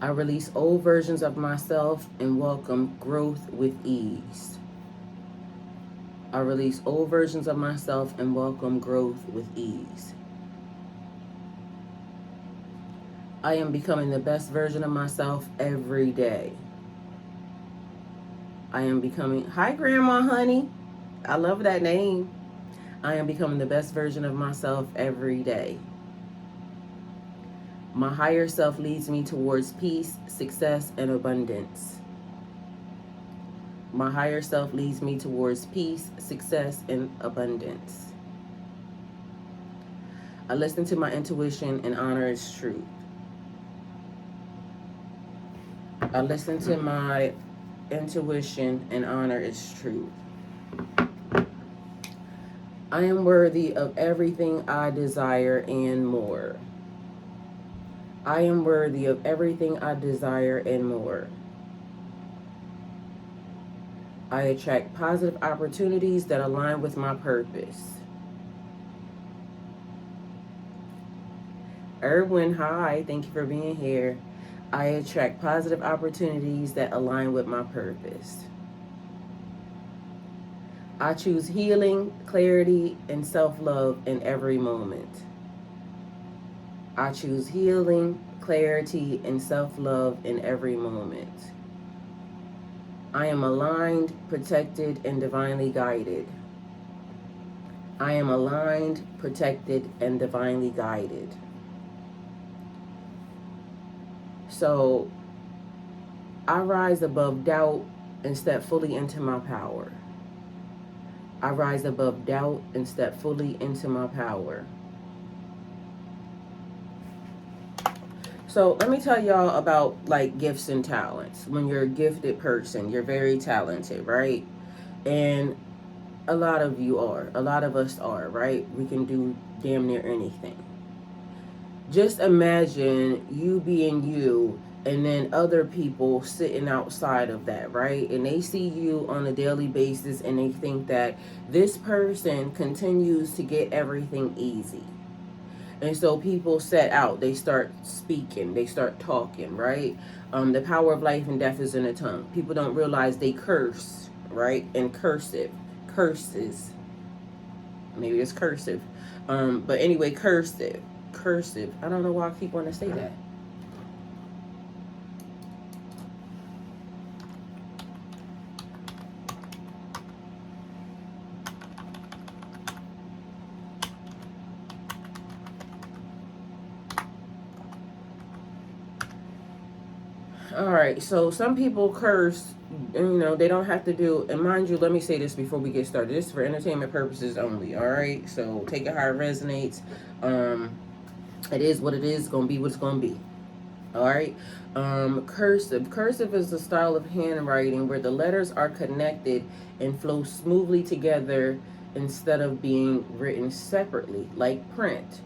I release old versions of myself and welcome growth with ease. I release old versions of myself and welcome growth with ease. I am becoming the best version of myself every day. I am becoming, hi Grandma Honey, I love that name. I am becoming the best version of myself every day. My higher self leads me towards peace, success, and abundance. My higher self leads me towards peace, success, and abundance. I listen to my intuition and honor its truth. I listen to my intuition and honor its truth. I am worthy of everything I desire and more. I am worthy of everything I desire and more. I attract positive opportunities that align with my purpose. Erwin, hi, thank you for being here. I attract positive opportunities that align with my purpose. I choose healing, clarity, and self-love in every moment. I choose healing, clarity, and self-love in every moment. I am aligned, protected, and divinely guided. I am aligned, protected, and divinely guided. So, I rise above doubt and step fully into my power. I rise above doubt and step fully into my power. So let me tell y'all about like gifts and talents. When you're a gifted person, you're very talented, right? And a lot of you are. A lot of us are, right? We can do damn near anything. Just imagine you being you and then other people sitting outside of that, right? And they see you on a daily basis and they think that this person continues to get everything easy. And so people set out, they start speaking, they start talking, right? The power of life and death is in the tongue. People don't realize they curse, right? And cursive, curses. Maybe it's cursive. But anyway, cursive. I don't know why I keep wanting to say that. All right, so some people curse, they don't have to do, and mind you, let me say this before we get started. This is for entertainment purposes only, all right? So take it how it resonates. It is what it is, going to be what it's going to be. All right. Cursive. Cursive is a style of handwriting where the letters are connected and flow smoothly together instead of being written separately, like print.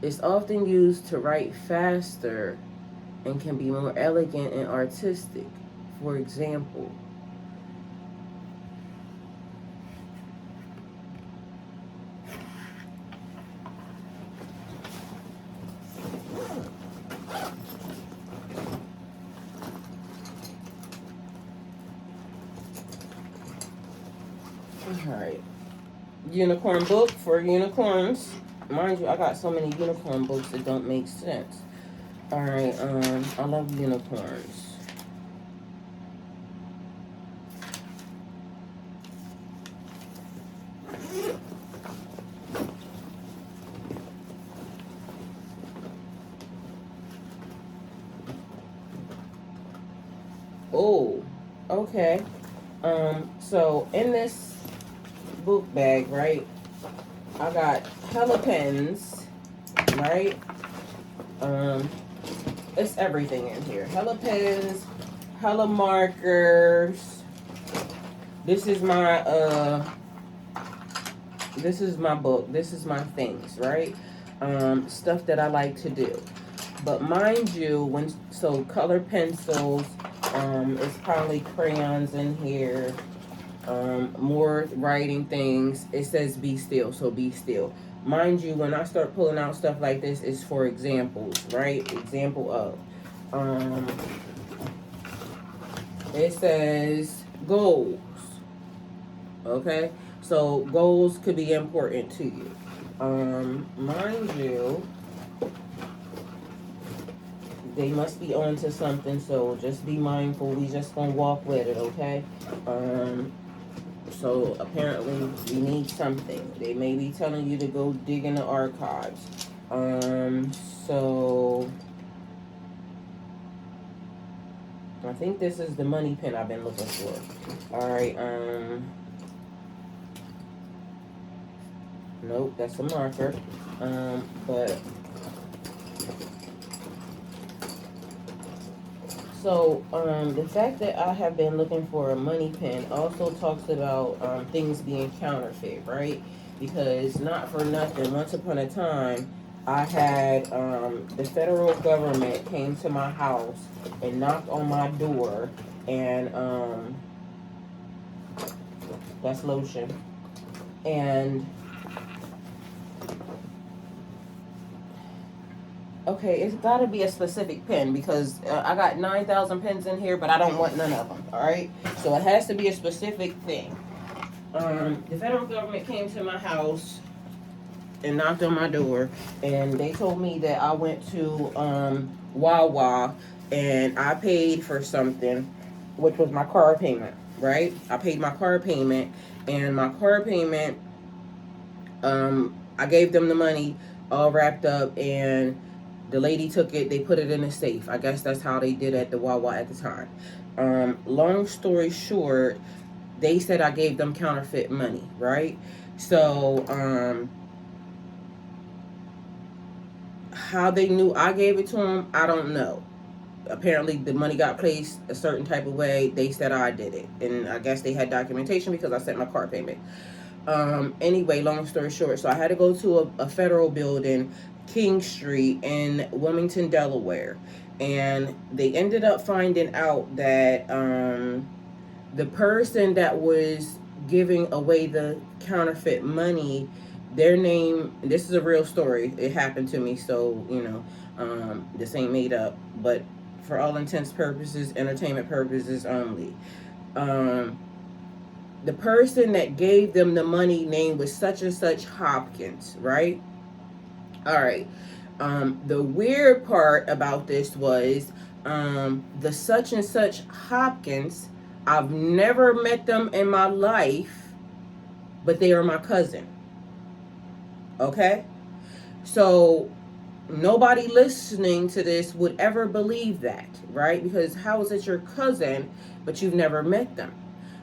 It's often used to write faster and can be more elegant and artistic. For example, all right, unicorn book for unicorns. Mind you, I got so many unicorn books that don't make sense. All right, I love unicorns. Oh, okay. So in this book bag, right, I got hella pens, right? It's everything in here. Hella pens, hella markers. This is my book. This is my things, right? Stuff that I like to do. But mind you, color pencils, it's probably crayons in here, more writing things. It says be still, so be still. Mind you, when I start pulling out stuff like this, it's for examples, right? Example of. Um, it says goals. Okay, so goals could be important to you. Mind you, they must be on to something, so just be mindful. We just gonna walk with it, okay? Um, so apparently we need something. They may be telling you to go dig in the archives. Um, so I think this is the money pin I've been looking for. All right. Nope, that's a marker. But so the fact that I have been looking for a money pin also talks about things being counterfeit, right? Because not for nothing, once upon a time, I had the federal government came to my house and knocked on my door, and that's lotion, and okay, it's got to be a specific pen because I got 9,000 pens in here, but I don't want none of them. All right, so it has to be a specific thing. The federal government came to my house and knocked on my door, and they told me that I went to Wawa and I paid for something, which was my car payment. Right, I paid my car payment, and my car payment, I gave them the money all wrapped up, and the lady took it. They put it in a safe. I guess that's how they did at the Wawa at the time. Long story short, they said I gave them counterfeit money, right? So, how they knew I gave it to them, I don't know. Apparently, the money got placed a certain type of way. They said I did it, and I guess they had documentation because I sent my car payment. Anyway, long story short, so I had to go to a federal building, King Street in Wilmington, Delaware, and they ended up finding out that the person that was giving away the counterfeit money, their name, this is a real story, it happened to me, so this ain't made up, but for all intents purposes, entertainment purposes only. The person that gave them the money name was such and such Hopkins, right? All right. The weird part about this was the such and such Hopkins, I've never met them in my life, but they are my cousin. Okay? So nobody listening to this would ever believe that, right? Because how is it your cousin, but you've never met them?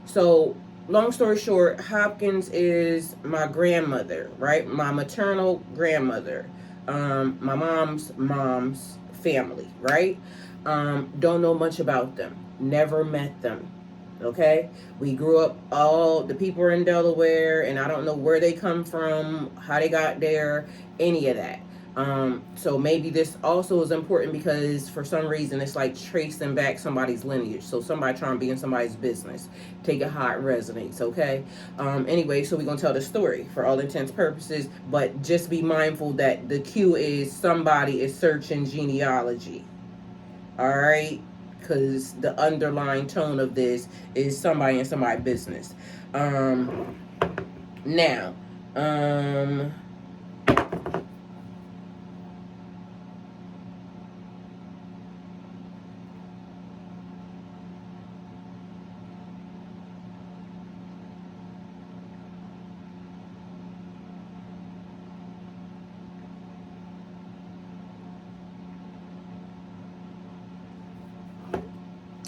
So long story short, Hopkins is my grandmother, right? My maternal grandmother, my mom's family, right? Don't know much about them. Never met them. Okay, we grew up, all the people are in Delaware, and I don't know where they come from, how they got there, any of that. So maybe this also is important because for some reason it's like tracing back somebody's lineage. So somebody trying to be in somebody's business. Take it how it resonates, okay? Anyway, so we're gonna tell the story for all intents purposes, but just be mindful that the cue is somebody is searching genealogy. All right, because the underlying tone of this is somebody in somebody's business. Now,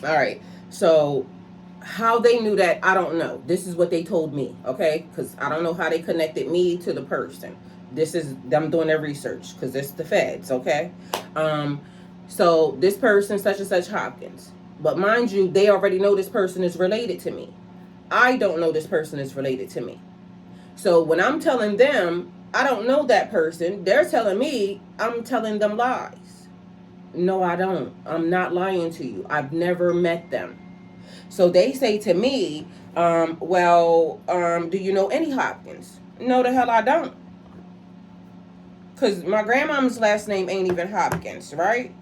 all right, so how they knew that, I don't know. This is what they told me, okay? Because I don't know how they connected me to the person. This is them doing their research because it's the feds, okay? So this person, such and such Hopkins. But mind you, they already know this person is related to me. I don't know this person is related to me. So when I'm telling them I don't know that person, they're telling me I'm telling them lies. No, I don't. I'm not lying to you. I've never met them. So they say to me, do you know any Hopkins? No, the hell I don't. Because my grandmama's last name ain't even Hopkins, right?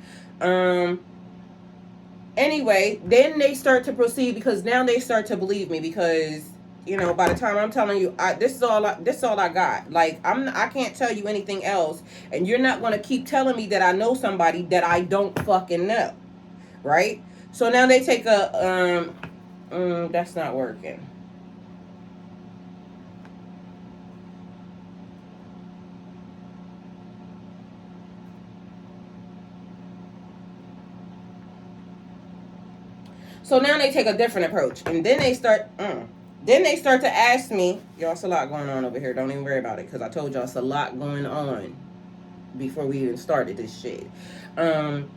Anyway, then they start to proceed because now they start to believe me because by the time I'm telling you, this is all I got. Like I can't tell you anything else, and you're not gonna keep telling me that I know somebody that I don't fucking know, right? So now they take that's not working. So now they take a different approach, and then they start to ask me, y'all, it's a lot going on over here. Don't even worry about it, because I told y'all it's a lot going on before we even started this shit. Then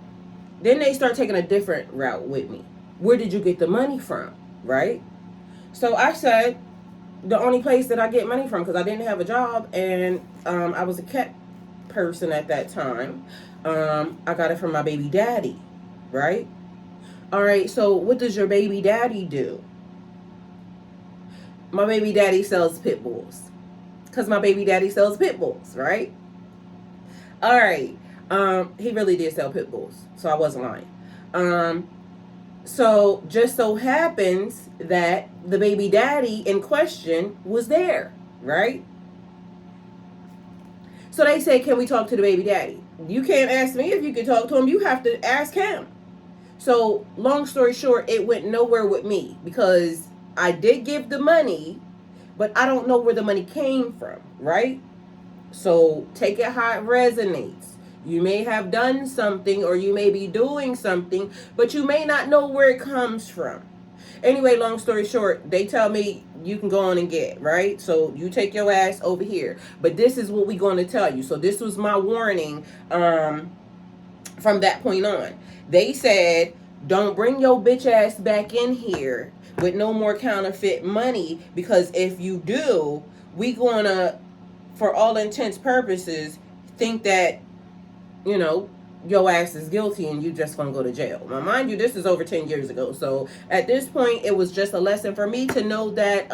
they start taking a different route with me. Where did you get the money from, right? So I said, the only place that I get money from, because I didn't have a job, and I was a cat person at that time. I got it from my baby daddy, right? All right, so what does your baby daddy do? My baby daddy sells pit bulls. Because my baby daddy sells pit bulls, right? All right. He really did sell pit bulls, so I wasn't lying. So just so happens that the baby daddy in question was there, right? So they say, can we talk to the baby daddy? You can't ask me if you can talk to him. You have to ask him. So long story short, it went nowhere with me because I did give the money, but I don't know where the money came from, right? So take it how it resonates. You may have done something or you may be doing something, but you may not know where it comes from. Anyway, long story short, they tell me you can go on and get, right? So you take your ass over here. But this is what we're going to tell you. So this was my warning from that point on. They said, don't bring your bitch ass back in here with no more counterfeit money, because if you do, we gonna, for all intents purposes, think that, your ass is guilty and you just gonna go to jail. Now, mind you, this is over 10 years ago. So at this point, it was just a lesson for me to know that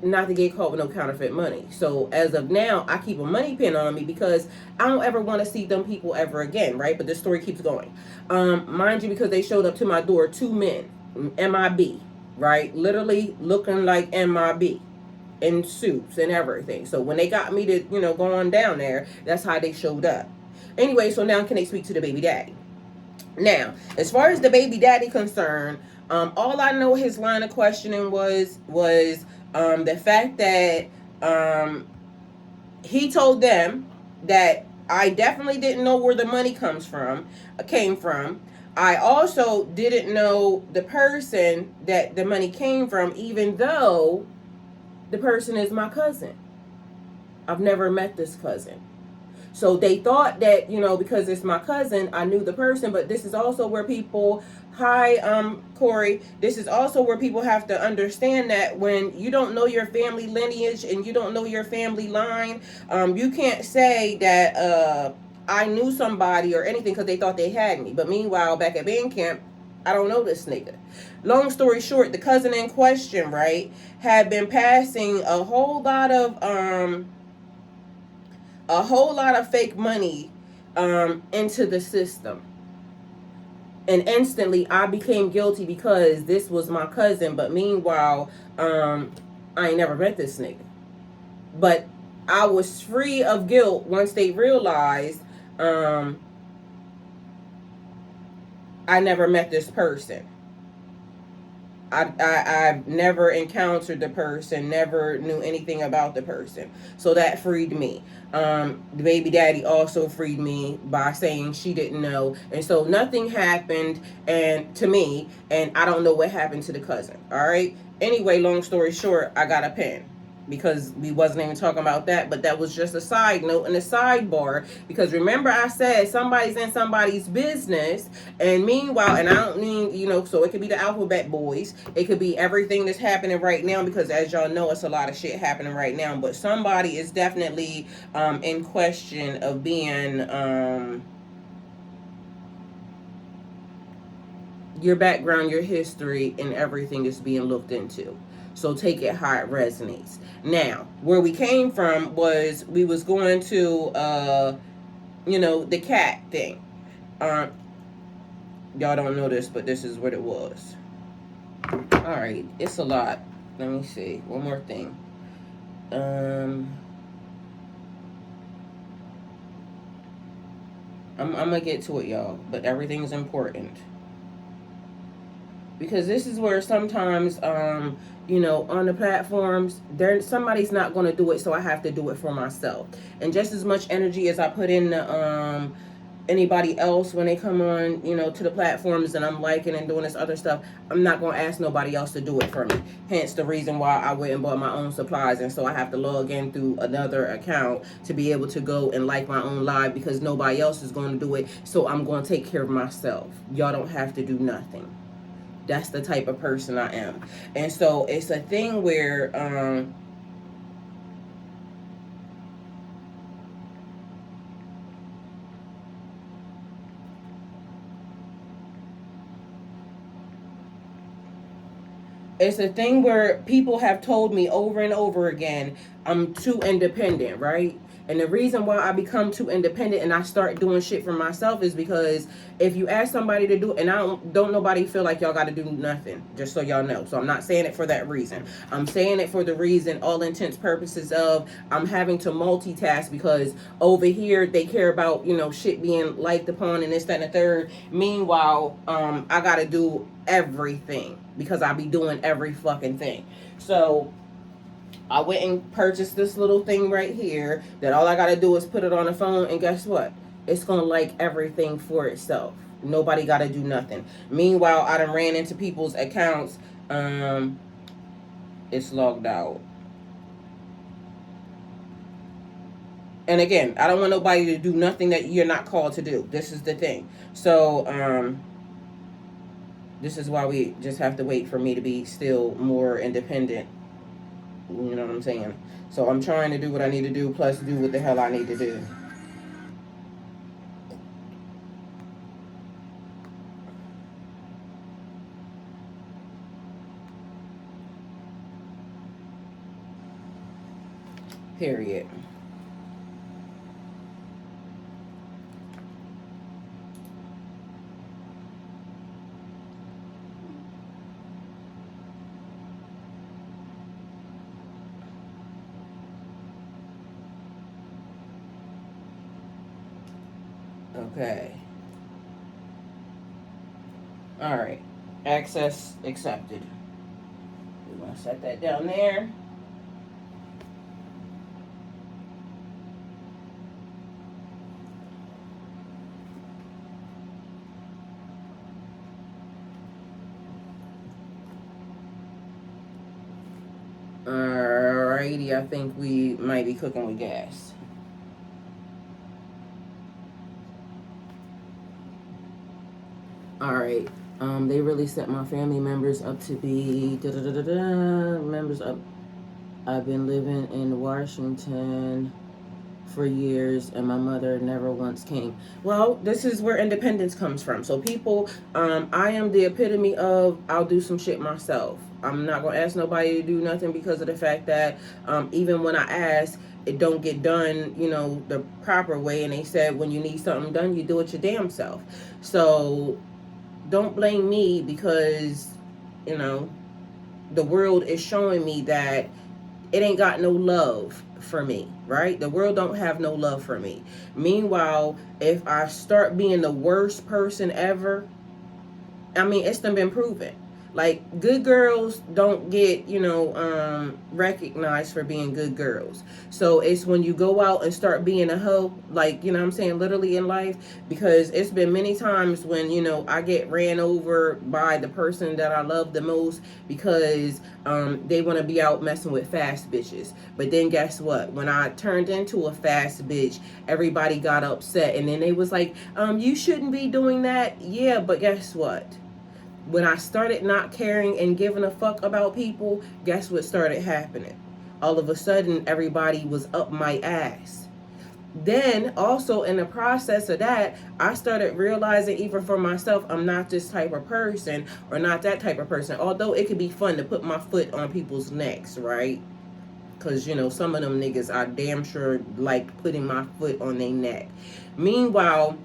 not to get caught with no counterfeit money. So as of now, I keep a money pin on me because I don't ever want to see them people ever again, right? But this story keeps going. Mind you, because they showed up to my door, 2 men, MIB, right? Literally looking like MIB in suits and everything. So when they got me to, go on down there, that's how they showed up. Anyway, so now can they speak to the baby daddy? Now, as far as the baby daddy concerned, all I know his line of questioning was the fact that he told them that I definitely didn't know where the money came from. I also didn't know the person that the money came from, even though the person is my cousin. I've never met this cousin. So they thought that, because it's my cousin, I knew the person, but this is also where people, hi, Corey, this is also where people have to understand that when you don't know your family lineage and you don't know your family line, you can't say that I knew somebody or anything because they thought they had me. But meanwhile, back at band camp, I don't know this nigga. Long story short, the cousin in question, right, had been passing a whole lot of fake money into the system. And instantly I became guilty because this was my cousin. But meanwhile, I ain't never met this nigga. But I was free of guilt once they realized I never met this person. I've never encountered the person, never knew anything about the person. So that freed me. The baby daddy also freed me by saying she didn't know. And so nothing happened to me, and I don't know what happened to the cousin. All right. Anyway, long story short, I got a pen. Because we wasn't even talking about that, but that was just a side note and a sidebar. Because remember I said somebody's in somebody's business, and meanwhile, and I don't mean, so it could be the alphabet boys, it could be everything that's happening right now, because as y'all know, it's a lot of shit happening right now, but somebody is definitely in question of being your background, your history, and everything is being looked into. So take it how it resonates. Now, where we came from was we was going to, the cat thing. Y'all don't know this, but this is what it was. All right, it's a lot. Let me see. One more thing. I'm gonna get to it, y'all, but everything's important. Because this is where sometimes on the platforms there somebody's not going to do it, so I have to do it for myself. And just as much energy as I put in anybody else when they come on to the platforms and I'm liking and doing this other stuff, I'm not going to ask nobody else to do it for me. Hence the reason why I went and bought my own supplies, and so I have to log in through another account to be able to go and like my own live, because nobody else is going to do it, so I'm going to take care of myself. Y'all don't have to do nothing. That's the type of person I am. And so it's a thing where it's a thing where people have told me over and over again, I'm too independent, right? And the reason why I become too independent and I start doing shit for myself is because if you ask somebody to do it, and I don't nobody feel like y'all got to do nothing, just so y'all know. So I'm not saying it for that reason. I'm saying it for the reason, all intents purposes, of I'm having to multitask, because over here they care about shit being liked upon and this, that, and the third. Meanwhile, I got to do everything because I be doing every fucking thing. So I went and purchased this little thing right here that all I gotta do is put it on the phone, and guess what? It's gonna like everything for itself. Nobody gotta do nothing. Meanwhile, I done ran into people's accounts. It's logged out. And again, I don't want nobody to do nothing that you're not called to do. This is the thing. So, this is why we just have to wait for me to be still more independent. You know what I'm saying? So I'm trying to do what I need to do, plus do what the hell I need to do. Period. Okay. All right. Access accepted. We're going to set that down there. Alrighty, I think we might be cooking with gas. Alright. They really set my family members up to be members up. I've been living in Washington for years, and my mother never once came. Well, this is where independence comes from. So people, I am the epitome of I'll do some shit myself. I'm not gonna ask nobody to do nothing, because of the fact that even when I ask, it don't get done the proper way. And they said when you need something done, you do it your damn self. So don't blame me, because the world is showing me that it ain't got no love for me, right? The world don't have no love for me. Meanwhile, if I start being the worst person ever, I mean, it's been proven. Like, good girls don't get, recognized for being good girls. So it's when you go out and start being a hoe, like, what I'm saying, literally in life, because it's been many times when, I get ran over by the person that I love the most, because they want to be out messing with fast bitches. But then guess what? When I turned into a fast bitch, everybody got upset. And then they was like, you shouldn't be doing that. Yeah, but guess what? When I started not caring and giving a fuck about people, guess what started happening? All of a sudden, everybody was up my ass. Then, also in the process of that, I started realizing, even for myself, I'm not this type of person, or not that type of person. Although it could be fun to put my foot on people's necks, right? Because, some of them niggas, I damn sure like putting my foot on their neck. Meanwhile,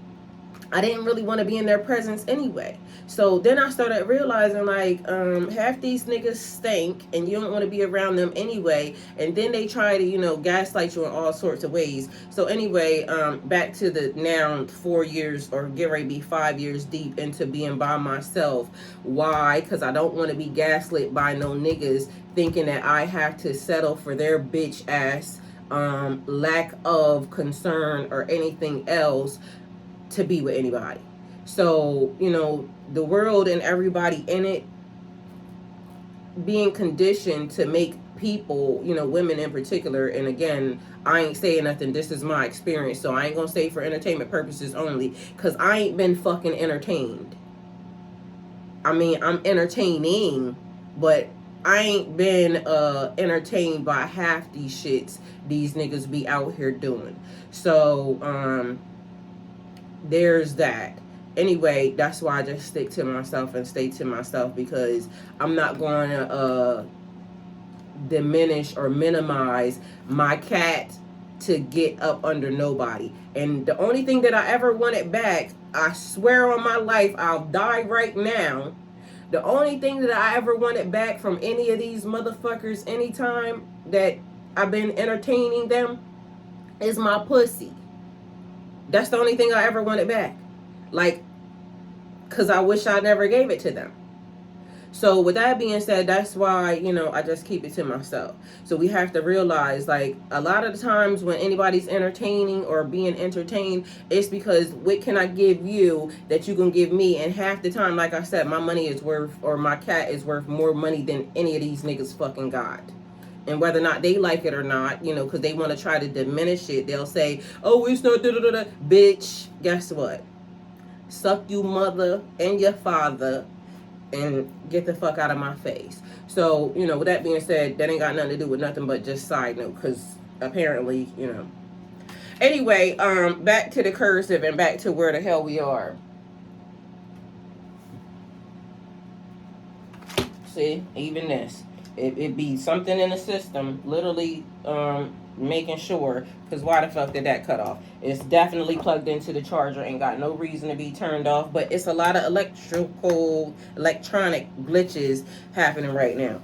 I didn't really want to be in their presence anyway. So then I started realizing like half these niggas stink and you don't want to be around them anyway. And then they try to, gaslight you in all sorts of ways. So anyway, back to the now 4 years or get ready to be 5 years deep into being by myself. Why? Because I don't want to be gaslit by no niggas thinking that I have to settle for their bitch ass lack of concern or anything else to be with anybody. So, the world and everybody in it being conditioned to make people, women in particular, and again, I ain't saying nothing, this is my experience, so I ain't gonna say for entertainment purposes only, because I ain't been fucking entertained. I mean, I'm entertaining, but I ain't been entertained by half these shits these niggas be out here doing. So, there's that. Anyway, that's why I just stick to myself and stay to myself, because I'm not going to diminish or minimize my cat to get up under nobody. And the only thing that I ever wanted back, I swear on my life, I'll die right now. The only thing that I ever wanted back from any of these motherfuckers anytime that I've been entertaining them is my pussy. That's the only thing I ever wanted back. Like, because I wish I never gave it to them. So with that being said, that's why, I just keep it to myself. So we have to realize, like, a lot of the times when anybody's entertaining or being entertained, it's because what can I give you that you can give me? And half the time, like I said, my money is worth, or my cat is worth more money than any of these niggas fucking got. And whether or not they like it or not, because they want to try to diminish it, they'll say, oh, it's not da-da-da-da. Bitch, guess what? Suck you mother and your father and get the fuck out of my face. So, with that being said, that ain't got nothing to do with nothing but just side note, because apparently, Anyway, back to the cursive and back to where the hell we are. See, even this. It be something in the system, literally making sure, because why the fuck did that cut off? It's definitely plugged into the charger, ain't got no reason to be turned off, but it's a lot of electronic glitches happening right now.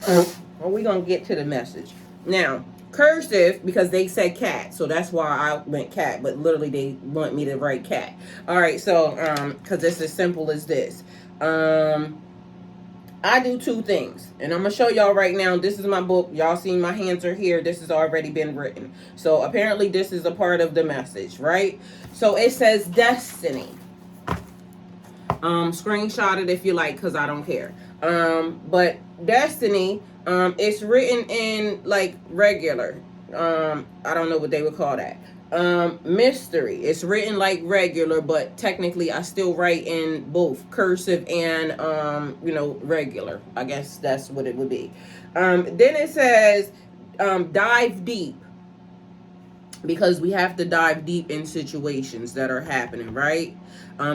Well, we're going to get to the message. Now, cursive, because they said cat, so that's why I went cat, but literally they want me to write cat. All right, so, because it's as simple as this. I do two things, and I'm going to show y'all right now. This is my book. Y'all see my hands are here. This has already been written. So apparently this is a part of the message, right? So it says destiny. Screenshot it if you like, because I don't care. But destiny, it's written in like regular. I don't know what they would call that. Mystery. It's written like regular, but technically I still write in both cursive and, regular. I guess that's what it would be. Then it says, dive deep, because we have to dive deep in situations that are happening, right?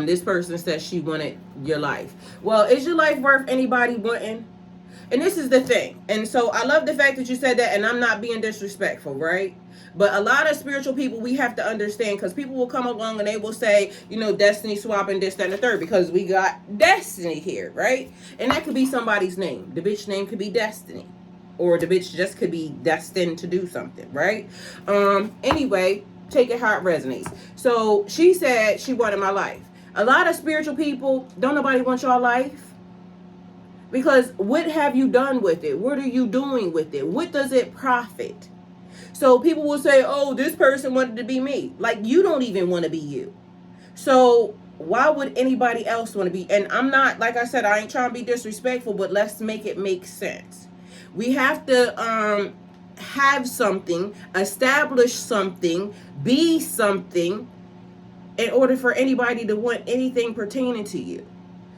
This person says she wanted your life. Well, is your life worth anybody wanting? And this is the thing. And so I love the fact that you said that, and I'm not being disrespectful, right? But a lot of spiritual people, we have to understand, because people will come along and they will say, destiny swapping, this, that, and the third, because we got destiny here, right? And that could be somebody's name. The bitch name could be Destiny. Or the bitch just could be destined to do something, right? Anyway, take it how it resonates. So she said she wanted my life. A lot of spiritual people, don't nobody want your life. Because what have you done with it? What are you doing with it? What does it profit? So people will say, oh, this person wanted to be me. Like, you don't even want to be you. So why would anybody else want to be? And I'm not, like I said, I ain't trying to be disrespectful, but let's make it make sense. We have to have something, establish something, be something in order for anybody to want anything pertaining to you.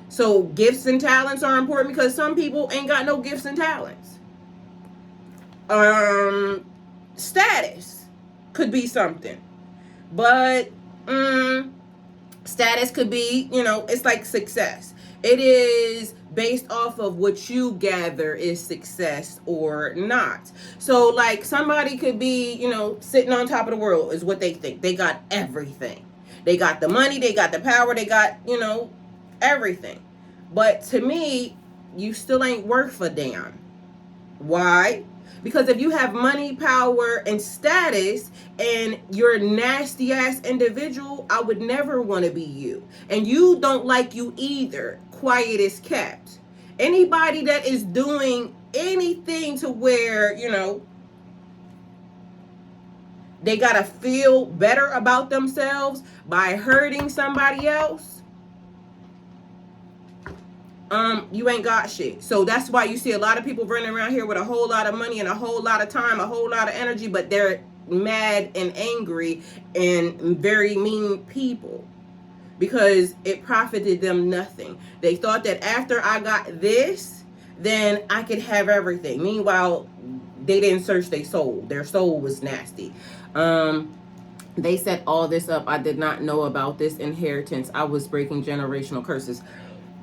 So gifts and talents are important, because some people ain't got no gifts and talents. Status could be something, but status could be, it's like success. It is based off of what you gather is success or not. So like somebody could be, sitting on top of the world is what they think. They got everything. They got the money, they got the power, they got, everything. But to me, you still ain't worth a damn. Why? Because if you have money, power, and status, and you're a nasty ass individual, I would never want to be you. And you don't like you either. Quiet is kept. Anybody that is doing anything to where, they gotta feel better about themselves by hurting somebody else, you ain't got shit. So that's why you see a lot of people running around here with a whole lot of money and a whole lot of time, a whole lot of energy, but they're mad and angry and very mean people because it profited them nothing. They thought that after I got this, then I could have everything. Meanwhile, they didn't search their soul. Their soul was nasty. They set all this up. I did not know about this inheritance. I was breaking generational curses.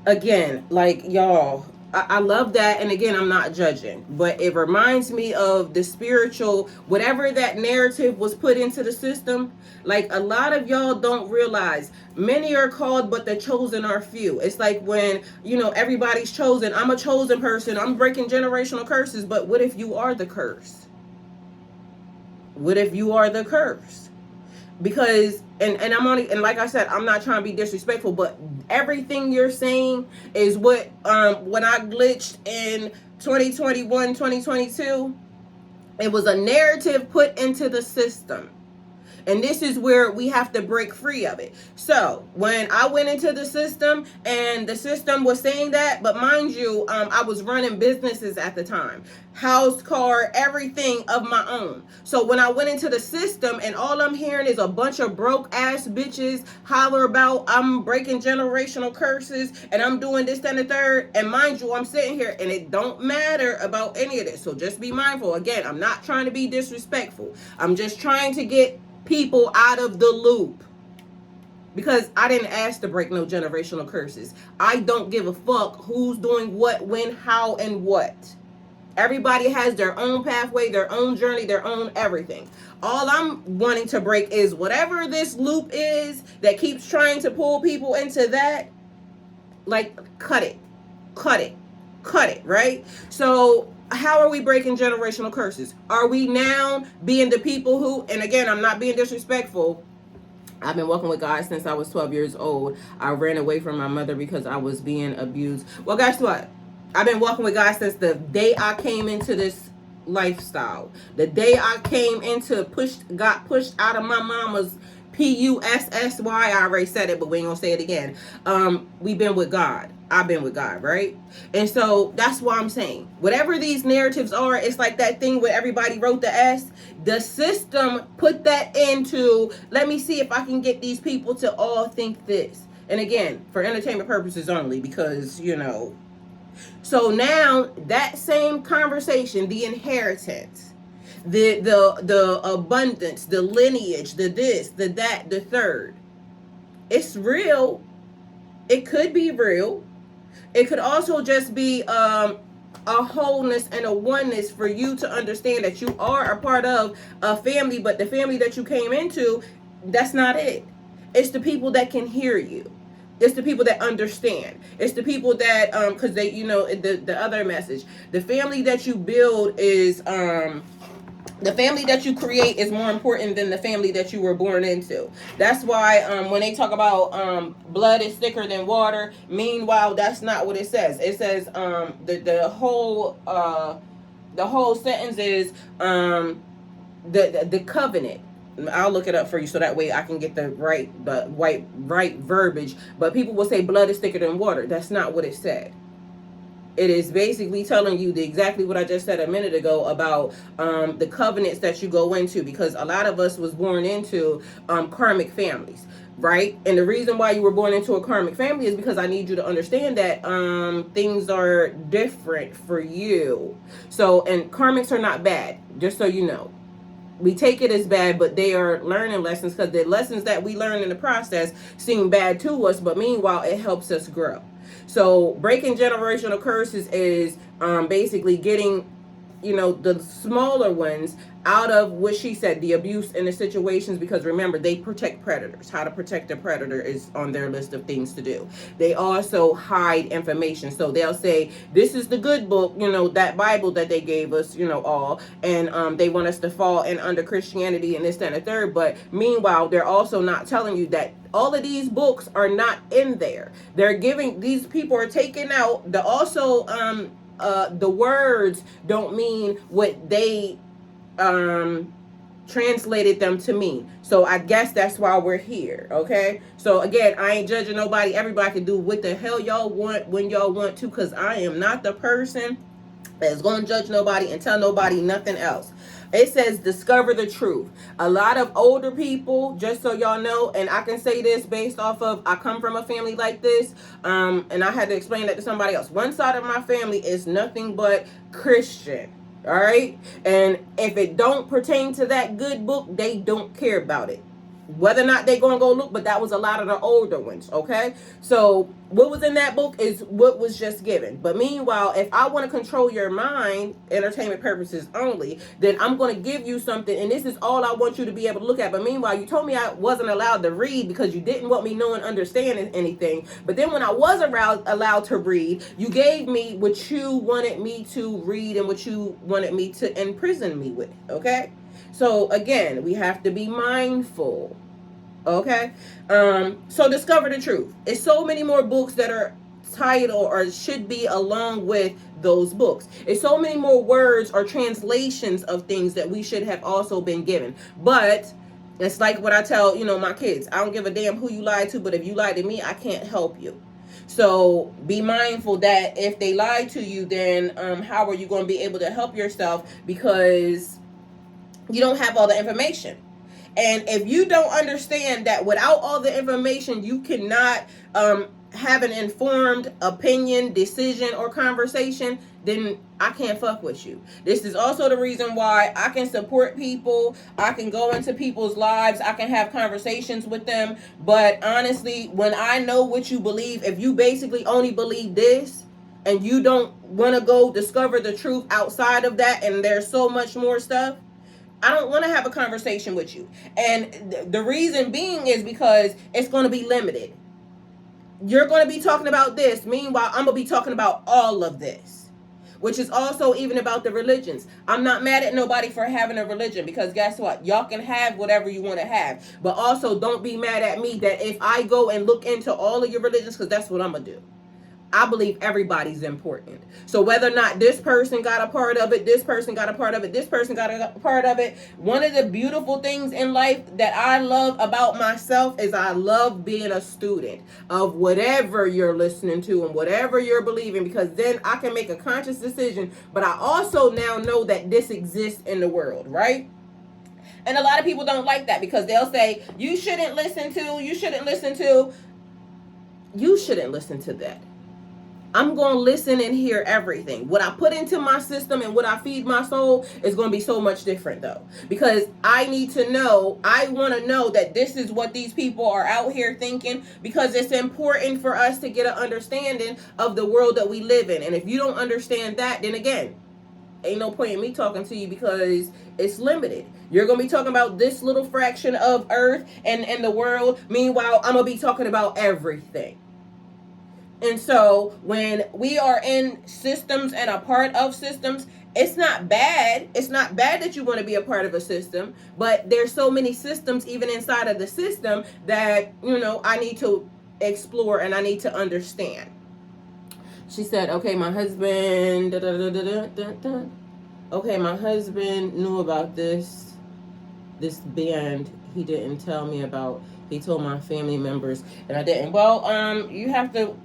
Again, like, y'all, I love that. And again, I'm not judging, but it reminds me of the spiritual, whatever that narrative was put into the system. Like, a lot of y'all don't realize many are called, but the chosen are few. It's like when, everybody's chosen. I'm a chosen person. I'm breaking generational curses. But what if you are the curse? What if you are the curse? Because and I'm only, and like I said, I'm not trying to be disrespectful, but everything you're saying is what when I glitched in 2021, 2022, it was a narrative put into the system. And this is where we have to break free of it. So when I went into the system and the system was saying that, but mind you, I was running businesses at the time, house, car, everything of my own. So when I went into the system and all I'm hearing is a bunch of broke ass bitches holler about I'm breaking generational curses and I'm doing this, that, and the third. And mind you, I'm sitting here and it don't matter about any of this. So just be mindful. Again, I'm not trying to be disrespectful. I'm just trying to get people out of the loop, because I didn't ask to break no generational curses. I don't give a fuck who's doing what, when, how, and what. Everybody has their own pathway, their own journey, their own everything. All I'm wanting to break is whatever this loop is that keeps trying to pull people into that. Like, cut it, right? So how are we breaking generational curses? Are we now being the people who, and again, I'm not being disrespectful, I've been walking with God since I was 12 years old. I ran away from my mother because I was being abused. Well, guess what? I've been walking with God since the day I came into this lifestyle. The day I came into got pushed out of my mama's PUSSY. I already said it, but we ain't gonna say it again. We've been with God. I've been with God, right? And so that's why I'm saying, whatever these narratives are, it's like that thing where everybody wrote the S. The system put that into, let me see if I can get these people to all think this. And again, for entertainment purposes only, because, So now that same conversation, the inheritance, the abundance, the lineage, the this, the that, the third, it's real. It could be real. It could also just be a wholeness and a oneness for you to understand that you are a part of a family, but the family that you came into, that's not it. It's the people that can hear you. It's the people that understand. It's the people that, because they, the other message, the family that you build is, the family that you create is more important than the family that you were born into. That's why when they talk about blood is thicker than water, meanwhile, that's not what it says. It says the whole sentence is the covenant. I'll look it up for you so that way I can get the right verbiage. But people will say blood is thicker than water. That's not what it said. It is basically telling you exactly what I just said a minute ago about the covenants that you go into, because a lot of us was born into karmic families, right? And the reason why you were born into a karmic family is because I need you to understand that things are different for you. So, and karmics are not bad, just so you know. We take it as bad, but they are learning lessons, because the lessons that we learn in the process seem bad to us, but meanwhile, it helps us grow. So breaking generational curses is basically getting the smaller ones out of what she said, the abuse and the situations, because remember, they protect predators. How to protect a predator is on their list of things to do. They also hide information. So they'll say, this is the good book, that Bible that they gave us, all, and they want us to fall in under Christianity and this, that, and the third. But meanwhile, they're also not telling you that all of these books are not in there. They're giving, these people are taking out the also the words don't mean what they translated them to mean. So I guess that's why we're here. Okay, so again, I ain't judging nobody. Everybody can do what the hell y'all want when y'all want to, because I am not the person that's going to judge nobody and tell nobody nothing else. It says discover the truth. A lot of older people, just so y'all know, and I can say this based off of, I come from a family like this, and I had to explain that to somebody else. One side of my family is nothing but Christian. All right. And if it don't pertain to that good book, they don't care about it. Whether or not they're going to go look, but that was a lot of the older ones. Okay. So what was in that book is what was just given. But meanwhile, if I want to control your mind, entertainment purposes only, then I'm going to give you something. And this is all I want you to be able to look at. But meanwhile, you told me I wasn't allowed to read because you didn't want me knowing, understanding anything. But then when I was allowed to read, you gave me what you wanted me to read and what you wanted me to imprison me with. Okay. So again, we have to be mindful. Okay. So discover the truth. It's so many more books that are titled or should be along with those books. It's so many more words or translations of things that we should have also been given. But it's like what I tell, my kids. I don't give a damn who you lied to, but if you lied to me, I can't help you. So be mindful that if they lied to you, then how are you going to be able to help yourself, because you don't have all the information. And if you don't understand that without all the information, you cannot have an informed opinion, decision, or conversation, then I can't fuck with you. This is also the reason why I can support people. I can go into people's lives. I can have conversations with them. But honestly, when I know what you believe, if you basically only believe this, and you don't want to go discover the truth outside of that, and there's so much more stuff, I don't want to have a conversation with you. And the reason being is because it's going to be limited. You're going to be talking about this. Meanwhile, I'm going to be talking about all of this, which is also even about the religions. I'm not mad at nobody for having a religion, because guess what? Y'all can have whatever you want to have. But also don't be mad at me that if I go and look into all of your religions, because that's what I'm going to do. I believe everybody's important. So whether or not this person got a part of it, this person got a part of it, this person got a part of it, one of the beautiful things in life that I love about myself is I love being a student of whatever you're listening to and whatever you're believing, because then I can make a conscious decision. But I also now know that this exists in the world, right? And a lot of people don't like that, because they'll say, you shouldn't listen to that. I'm going to listen and hear everything. What I put into my system and what I feed my soul is going to be so much different, though. Because I need to know, I want to know that this is what these people are out here thinking, because it's important for us to get an understanding of the world that we live in. And if you don't understand that, then again, ain't no point in me talking to you, because it's limited. You're going to be talking about this little fraction of earth and the world. Meanwhile, I'm going to be talking about everything. And so when we are in systems and a part of systems, it's not bad. It's not bad that you want to be a part of a system, but there's so many systems even inside of the system that, I need to explore and I need to understand. She said, okay, my husband, okay, my husband knew about this band he didn't tell me about. He told my family members and I didn't. Well, you have to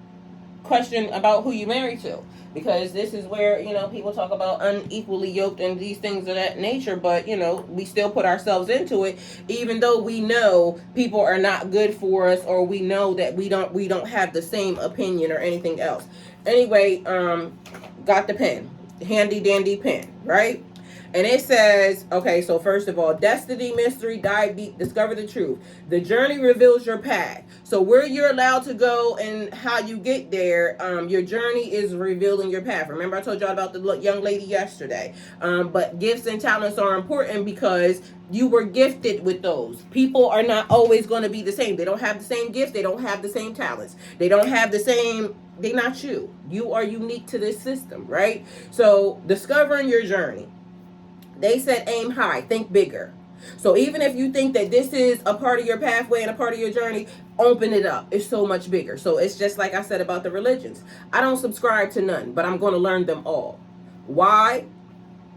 question about who you married to, because this is where people talk about unequally yoked and these things of that nature, but we still put ourselves into it, even though we know people are not good for us, or we know that we don't have the same opinion or anything else. Anyway, got the pen, handy dandy pen, right? And it says, okay, so first of all, destiny, mystery, dive deep, discover the truth. The journey reveals your path. So where you're allowed to go and how you get there, your journey is revealing your path. Remember I told y'all about the young lady yesterday. But gifts and talents are important because you were gifted with those. People are not always going to be the same. They don't have the same gifts. They don't have the same talents. They don't have the same, they're not you. You are unique to this system, right? So discovering your journey. They said aim high, think bigger. So even if you think that this is a part of your pathway and a part of your journey, open it up. It's so much bigger. So it's just like I said about the religions. I don't subscribe to none, but I'm going to learn them all. Why?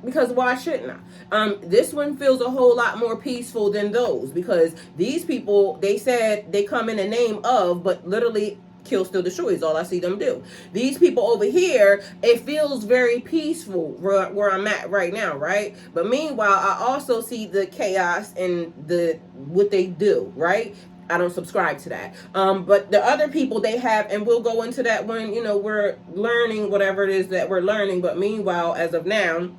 Because why shouldn't I? This one feels a whole lot more peaceful than those, because these people, they said they come in the name of, but literally kill, steal, destroy is all I see them do. These people over here, it feels very peaceful where I'm at right now, right? But meanwhile, I also see the chaos and the what they do, right? I don't subscribe to that. But the other people they have, and we'll go into that when, you know, we're learning whatever it is that we're learning. But meanwhile, as of now,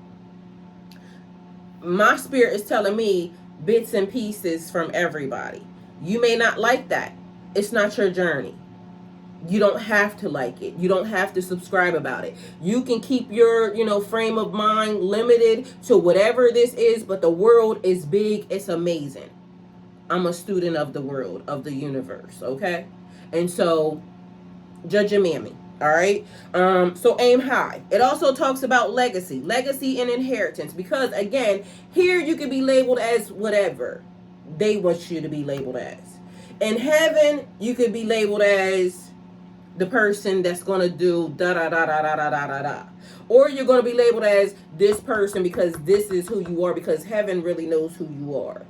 my spirit is telling me bits and pieces from everybody. You may not like that. It's not your journey. You don't have to like it. You don't have to subscribe about it. You can keep your, you know, frame of mind limited to whatever this is, but the world is big. It's amazing. I'm a student of the world, of the universe, okay? And so, judge your mammy, all right? So aim high. It also talks about legacy and inheritance, because again, here you can be labeled as whatever they want you to be labeled as. In heaven, you could be labeled as the person that's going to do da da da da da da da da da. Or you're going to be labeled as this person because this is who you are, because heaven really knows who you are.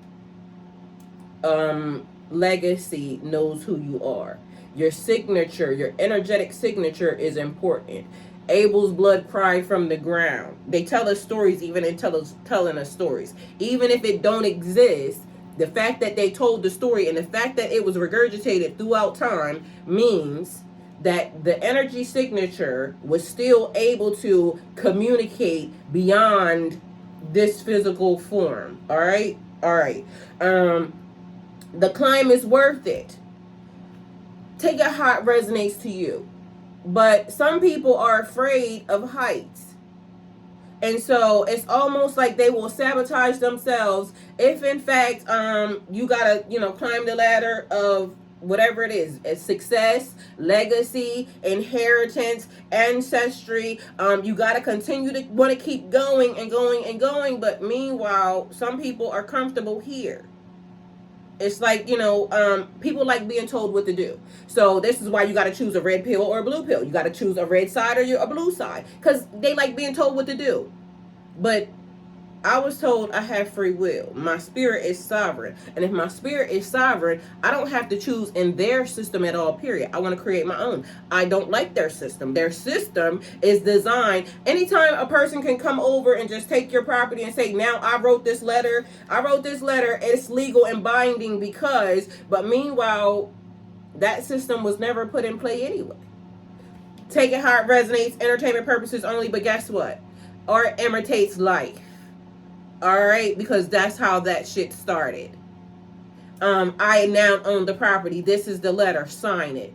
Legacy knows who you are. Your signature, your energetic signature is important. Abel's blood cried from the ground. They tell us stories even in telling us stories. Even if it don't exist, the fact that they told the story and the fact that it was regurgitated throughout time means that the energy signature was still able to communicate beyond this physical form. All right. The climb is worth it. Take it how it resonates to you. But some people are afraid of heights. And so it's almost like they will sabotage themselves if in fact you gotta, you know, climb the ladder of whatever it is, success, legacy, inheritance, ancestry. You got to continue to want to keep going and going and going. But meanwhile, some people are comfortable here. It's like, you know, people like being told what to do. So this is why you got to choose a red pill or a blue pill. You got to choose a red side or a blue side, because they like being told what to do. But I was told I have free will. My spirit is sovereign. And if my spirit is sovereign, I don't have to choose in their system at all, period. I want to create my own. I don't like their system. Their system is designed. Anytime a person can come over and just take your property and say, now I wrote this letter, it's legal and binding because, but meanwhile, that system was never put in play anyway. Take it how it resonates, entertainment purposes only, but guess what? Art imitates life. All right, because that's how that shit started. I now own the property. This is the letter. Sign it.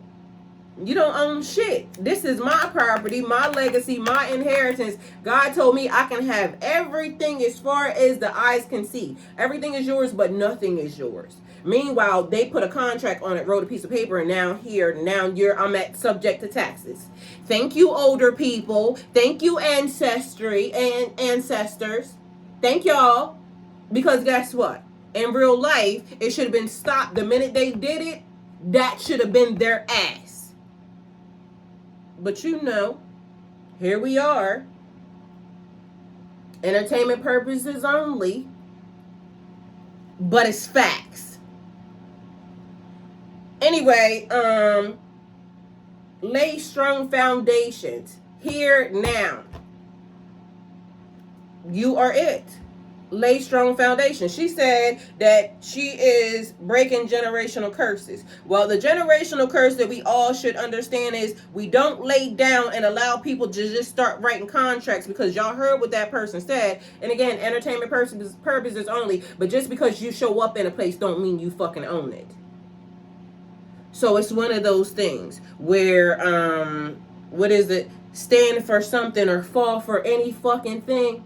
You don't own shit. This is my property, my legacy, my inheritance. God told me I can have everything as far as the eyes can see. Everything is yours, but nothing is yours. Meanwhile, they put a contract on it, wrote a piece of paper, and now I'm at subject to taxes. Thank you, older people. Thank you, ancestry and ancestors. Thank y'all. Because guess what? In real life, it should have been stopped the minute they did it. That should have been their ass. But you know, here we are. Entertainment purposes only. But it's facts. Anyway, lay strong foundations. Here now. You are it. lay strong foundation. She said that she is breaking generational curses. Well, the generational curse that we all should understand is we don't lay down and allow people to just start writing contracts because y'all heard what that person said. And again, entertainment purposes only. But just because you show up in a place don't mean you fucking own it. So it's one of those things where, what is it? Stand for something or fall for any fucking thing.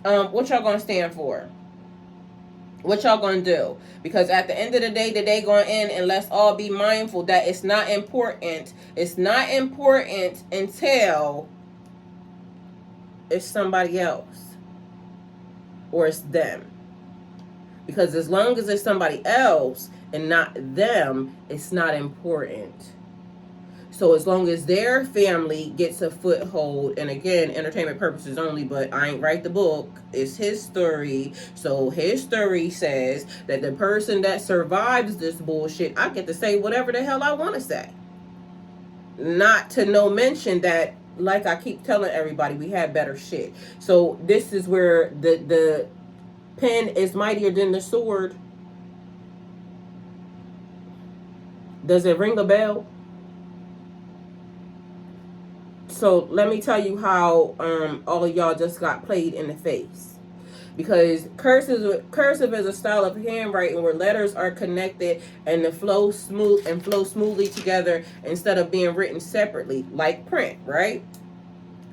What y'all gonna stand for? What y'all gonna do? Because at the end of the day going in, and let's all be mindful that it's not important. It's not important until it's somebody else or it's them. Because as long as it's somebody else and not them, it's not important. So as long as their family gets a foothold, and again, entertainment purposes only, but I ain't write the book. It's his story. So his story says that the person that survives this bullshit, I get to say whatever the hell I want to say. Not to no mention that, like I keep telling everybody, we had better shit. So this is where the pen is mightier than the sword. Does it ring a bell? So let me tell you how all of y'all just got played in the face. Because cursive is a style of handwriting where letters are connected and flow smoothly together instead of being written separately, like print, right?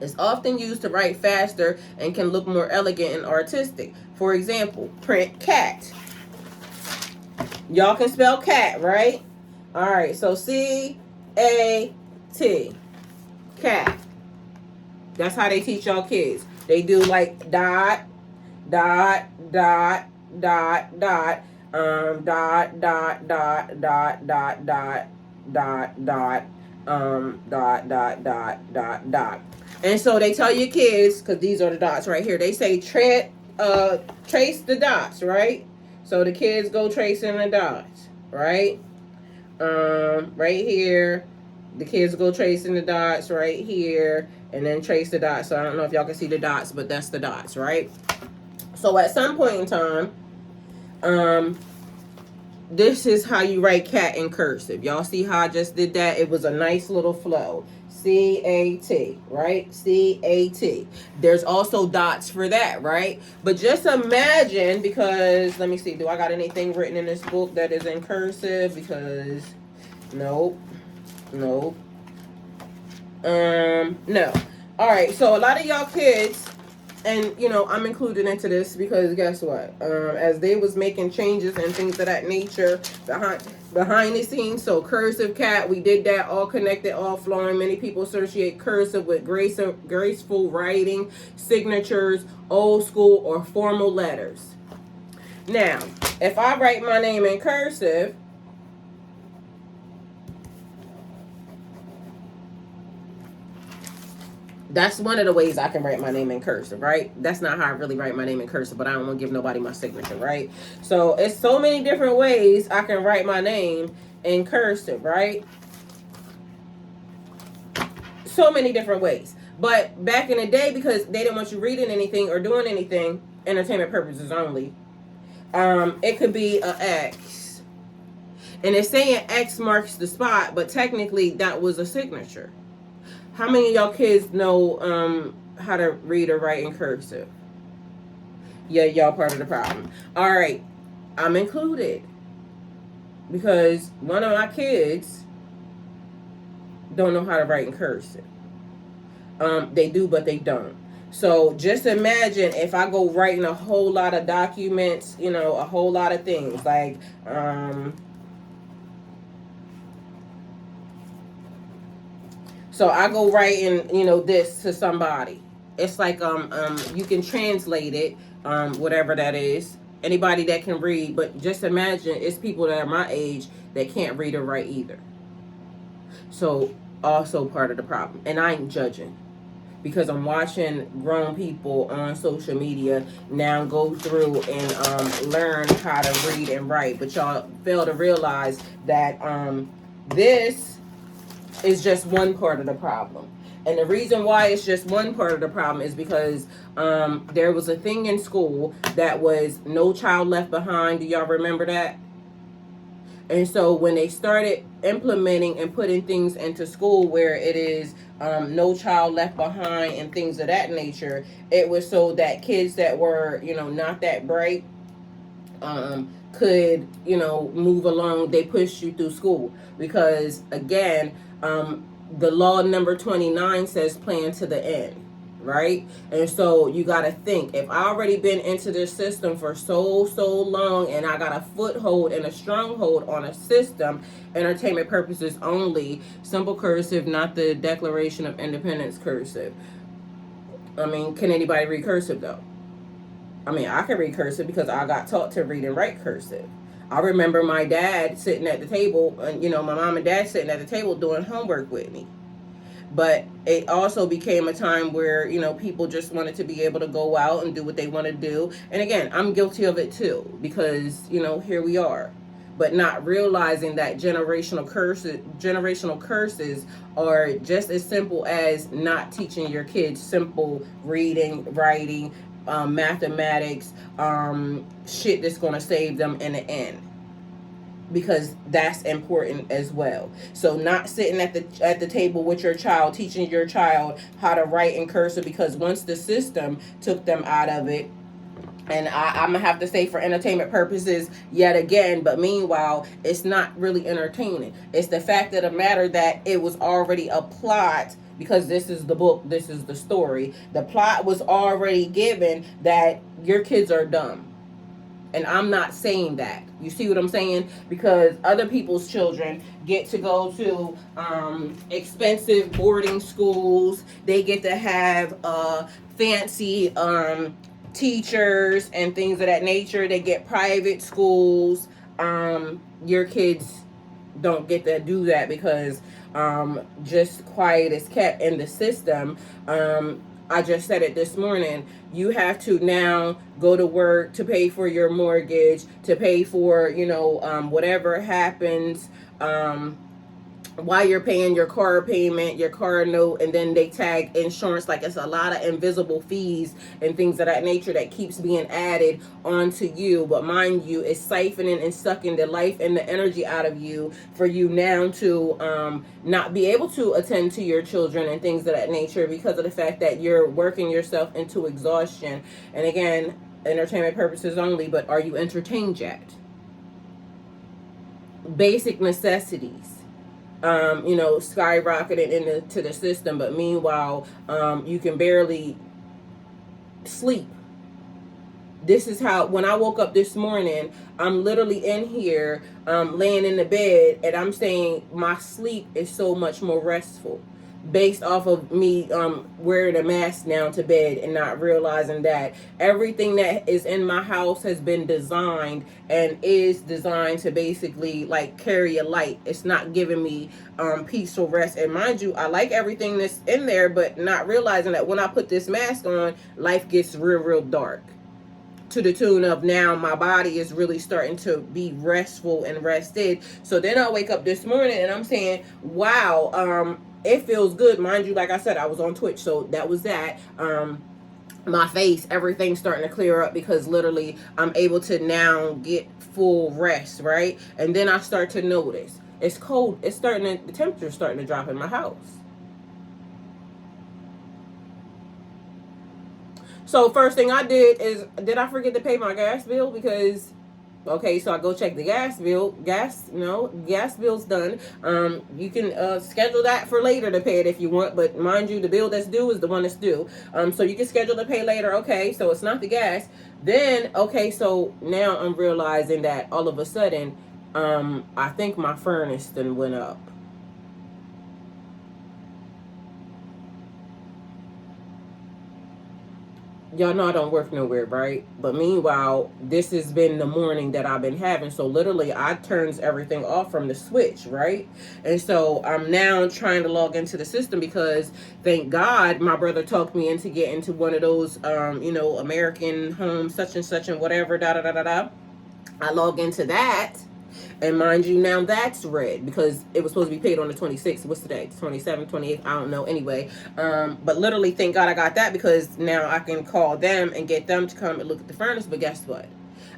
It's often used to write faster and can look more elegant and artistic. For example, print cat. Y'all can spell cat, right? All right, so C-A-T. Cat. That's how they teach y'all kids. They do like dot, dot, dot, dot, dot, dot, dot, dot, dot, dot, dot, dot, dot, dot, dot. And so they tell your kids, because these are the dots right here. They say trace the dots, right? So the kids go tracing the dots, right? Right here. The kids go tracing the dots right here and then trace the dots. So I don't know if y'all can see the dots, but that's the dots, right? So at some point in time, this is how you write cat in cursive. Y'all see how I just did that? It was a nice little flow. C-A-T, right? C-A-T. There's also dots for that, right? But just imagine, because, let me see, do I got anything written in this book that is in cursive? Because, nope. No. All right, so a lot of y'all kids, and you know, I'm included into this because guess what? As they was making changes and things of that nature behind the scenes, so cursive cat, we did that, all connected, all flowing. Many people associate cursive with graceful writing, signatures, old school or formal letters. Now, if I write my name in cursive, that's one of the ways I can write my name in cursive, right? That's not how I really write my name in cursive, but I don't want to give nobody my signature, right? So it's so many different ways I can write my name in cursive, right? So many different ways. But back in the day, because they didn't want you reading anything or doing anything, entertainment purposes only, it could be an X. And it's saying X marks the spot, but technically that was a signature. How many of y'all kids know how to read or write in cursive? Yeah, y'all part of the problem. All right, I'm included. Because one of my kids don't know how to write in cursive. They do, but they don't. So just imagine if I go writing a whole lot of documents, you know, a whole lot of things. Like, so I go writing, you know, this to somebody. It's like you can translate it, whatever that is. Anybody that can read, but just imagine it's people that are my age that can't read or write either. So also part of the problem. And I ain't judging, because I'm watching grown people on social media now go through and learn how to read and write. But y'all fail to realize that this is just one part of the problem. And the reason why it's just one part of the problem is because there was a thing in school that was No Child Left Behind. Do y'all remember that? And so when they started implementing and putting things into school where it is No Child Left Behind and things of that nature, it was so that kids that were, not that bright could, move along. They pushed you through school because, again, the law number 29 says plan to the end, right? And so you got to think, if I already been into this system for so long and I got a foothold and a stronghold on a system, entertainment purposes only, simple cursive, not the Declaration of Independence cursive. I mean, can anybody read cursive though? I mean, I can read cursive because I got taught to read and write cursive. I remember my dad sitting at the table, and my mom and dad sitting at the table doing homework with me. But it also became a time where, people just wanted to be able to go out and do what they want to do. And again, I'm guilty of it too, because, here we are. But not realizing that generational curses are just as simple as not teaching your kids simple reading, writing, mathematics, shit that's going to save them in the end, because that's important as well. So not sitting at the table with your child, teaching your child how to write in cursive, because once the system took them out of it, and I'm gonna have to say for entertainment purposes yet again, but meanwhile, it's not really entertaining. It's the fact of the matter that it was already a plot, because this is the book, this is the story. The plot was already given that your kids are dumb. And I'm not saying that. You see what I'm saying? Because other people's children get to go to expensive boarding schools. They get to have fancy teachers and things of that nature. They get private schools. Your kids don't get to do that because just quiet is kept in the system. I just said it this morning. You have to now go to work to pay for your mortgage, to pay for, whatever happens while you're paying your car payment, your car note, and then they tag insurance. Like, it's a lot of invisible fees and things of that nature that keeps being added onto you. But mind you, it's siphoning and sucking the life and the energy out of you for you now to not be able to attend to your children and things of that nature, because of the fact that you're working yourself into exhaustion. And again, entertainment purposes only, but are you entertained yet? Basic necessities, skyrocketed into the system, but meanwhile, you can barely sleep. This is how, when I woke up this morning, I'm literally in here, laying in the bed, and I'm saying my sleep is so much more restful, based off of me wearing a mask now to bed and not realizing that everything that is in my house has been designed and is designed to basically like carry a light. It's not giving me peaceful rest. And mind you, I like everything that's in there, but not realizing that when I put this mask on, life gets real dark, to the tune of now my body is really starting to be restful and rested. So then I wake up this morning and I'm saying, wow, it feels good. Mind you, like I said, I was on Twitch, so that was that. My face, everything's starting to clear up because literally I'm able to now get full rest, right? And then I start to notice it's cold. The temperature's starting to drop in my house. So first thing I did is, did I forget to pay my gas bill? Because okay, so I go check the gas bill. Gas bill's done. You can schedule that for later to pay it if you want, but mind you, the bill that's due is the one that's due. So you can schedule to pay later. Okay, so it's not the gas. Then, okay, so now I'm realizing that all of a sudden, I think my furnace then went up. Y'all know I don't work nowhere, right? But meanwhile, this has been the morning that I've been having. So literally, I turns everything off from the switch, right? And so I'm now trying to log into the system because thank God my brother talked me into getting to one of those, American Home such and such and whatever, I log into that. And mind you, now that's red because it was supposed to be paid on the 26th. What's today? 27th, 28th? I don't know. Anyway, but literally, thank God I got that because now I can call them and get them to come and look at the furnace. But guess what?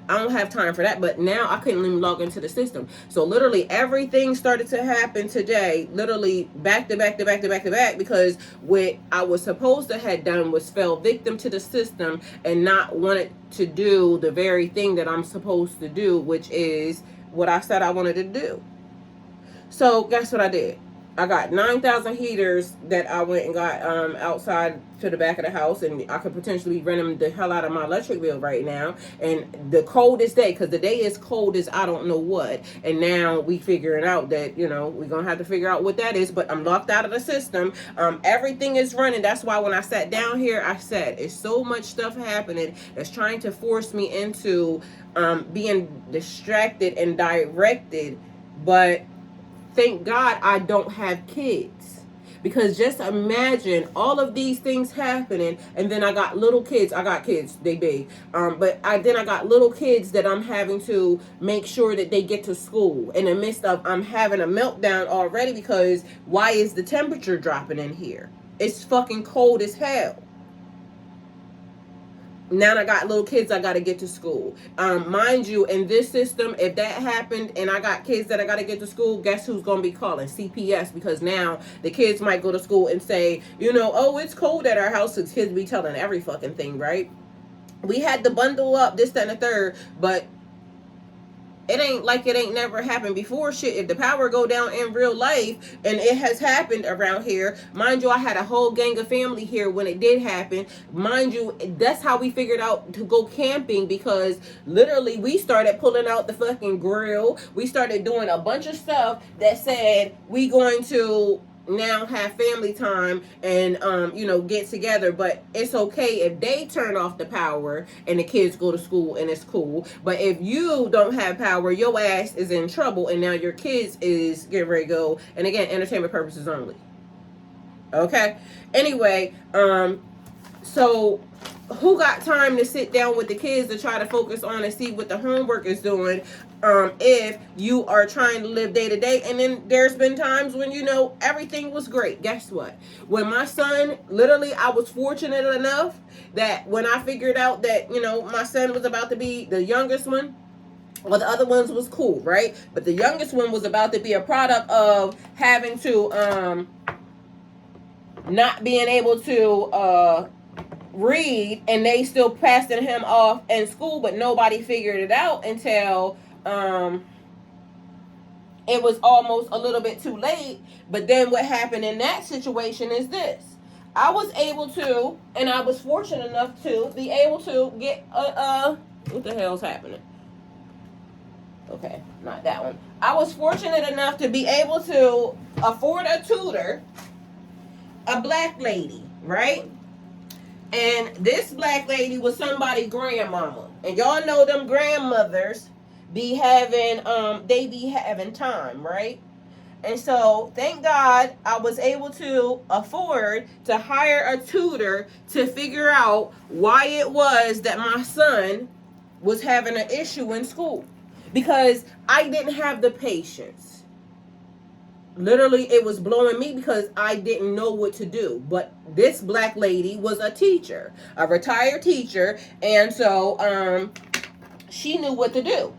I don't have time for that. But now I couldn't even log into the system. So literally everything started to happen today, literally back to back to back to back to back, because what I was supposed to have done was fell victim to the system and not wanted to do the very thing that I'm supposed to do, which is what I said I wanted to do. So guess what I did? I got 9,000 heaters that I went and got outside to the back of the house, and I could potentially rent them the hell out of my electric bill right now. And the coldest day, because the day is cold as I don't know what. And now we figuring out that, you know, we're going to have to figure out what that is. But I'm locked out of the system. Everything is running. That's why when I sat down here, I said, it's so much stuff happening that's trying to force me into being distracted and directed. But thank God I don't have kids, because just imagine all of these things happening, and then I got little kids. I got kids, they big, but then I got little kids that I'm having to make sure that they get to school. In the midst of I'm having a meltdown already because why is the temperature dropping in here? It's fucking cold as hell. Now I got little kids I got to get to school. Mind you, in this system, if that happened and I got kids that I got to get to school, guess who's going to be calling? CPS, because now the kids might go to school and say, you know, oh, it's cold at our house. Because kids be telling every fucking thing, right? We had to bundle up this, that, and the third, but it ain't like it ain't never happened before. Shit, if the power go down in real life, and it has happened around here, mind you, I had a whole gang of family here when it did happen. Mind you, that's how we figured out to go camping, because literally we started pulling out the fucking grill. We started doing a bunch of stuff that said we going to now have family time and you know, get together. But it's okay if they turn off the power and the kids go to school and it's cool. But if you don't have power, your ass is in trouble, and now your kids is getting ready to go. And again, entertainment purposes only. Okay, anyway, so who got time to sit down with the kids to try to focus on and see what the homework is doing, if you are trying to live day to day? And then there's been times when, you know, everything was great. Guess what? When my son, literally, I was fortunate enough that when I figured out that, you know, my son was about to be the youngest one, well, the other ones was cool, right? But the youngest one was about to be a product of having to not being able to read, and they still passing him off in school, but nobody figured it out until it was almost a little bit too late. But then what happened in that situation is this: I was able to, and I was fortunate enough to be able to get what the hell's happening? Okay, not that one. I was fortunate enough to be able to afford a tutor, a black lady, right? And this black lady was somebody's grandmama. And y'all know them grandmothers be having, they be having time, right? And so, thank God I was able to afford to hire a tutor to figure out why it was that my son was having an issue in school. Because I didn't have the patience. Literally, it was blowing me because I didn't know what to do. But this black lady was a teacher, a retired teacher. And so she knew what to do.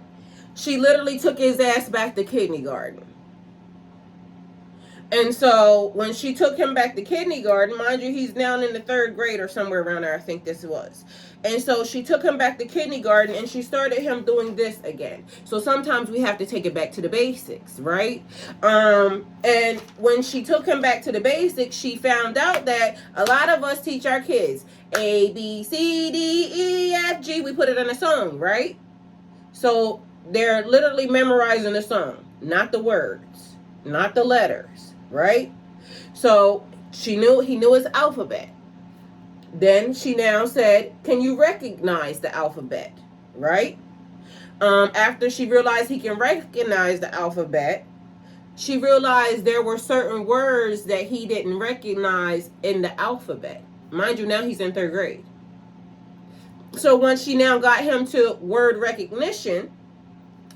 She literally took his ass back to kindergarten. And so when she took him back to kindergarten, mind you, he's now in the 3rd grade or somewhere around there, I think this was. And so she took him back to kindergarten and she started him doing this again. So sometimes we have to take it back to the basics, right? And when she took him back to the basics, she found out that a lot of us teach our kids A, B, C, D, E, F, G. We put it in a song, right? So they're literally memorizing the song, not the words, not the letters, right? So he knew his alphabet. Then she now said, can you recognize the alphabet, right? After she realized he can recognize the alphabet, she realized there were certain words that he didn't recognize in the alphabet. Mind you, now he's in 3rd grade. So once she now got him to word recognition,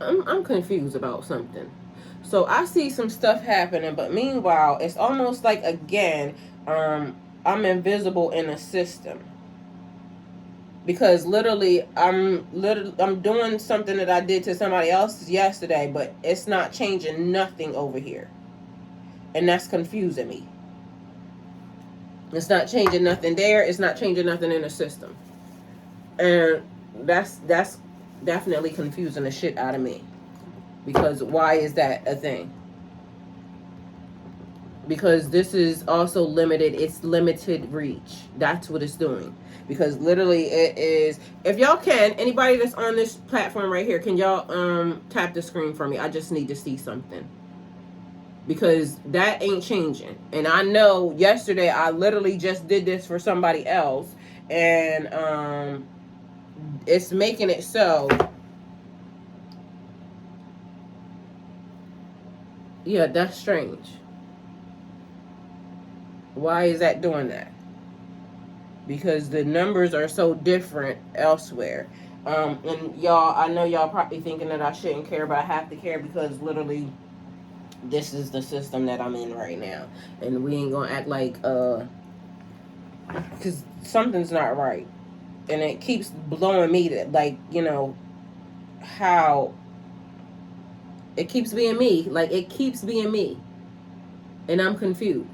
I'm confused about something. So I see some stuff happening, but meanwhile, it's almost like again, I'm invisible in a system because I'm doing something that I did to somebody else yesterday, but it's not changing nothing over here, and that's confusing me. It's not changing nothing there. It's not changing nothing in the system, and that's definitely confusing the shit out of me. Because why is that a thing? Because this is also limited. It's limited reach. That's what it's doing. Because literally it is, if y'all can, anybody that's on this platform right here, can y'all tap the screen for me? I just need to see something. Because that ain't changing. And I know yesterday I literally just did this for somebody else, and it's making it so. Yeah, that's strange. Why is that doing that? Because the numbers are so different elsewhere. And y'all, I know y'all probably thinking that I shouldn't care, but I have to care because literally this is the system that I'm in right now. And we ain't gonna act like, because something's not right. And it keeps blowing me to, like, how it keeps being me. Like, it keeps being me. And I'm confused.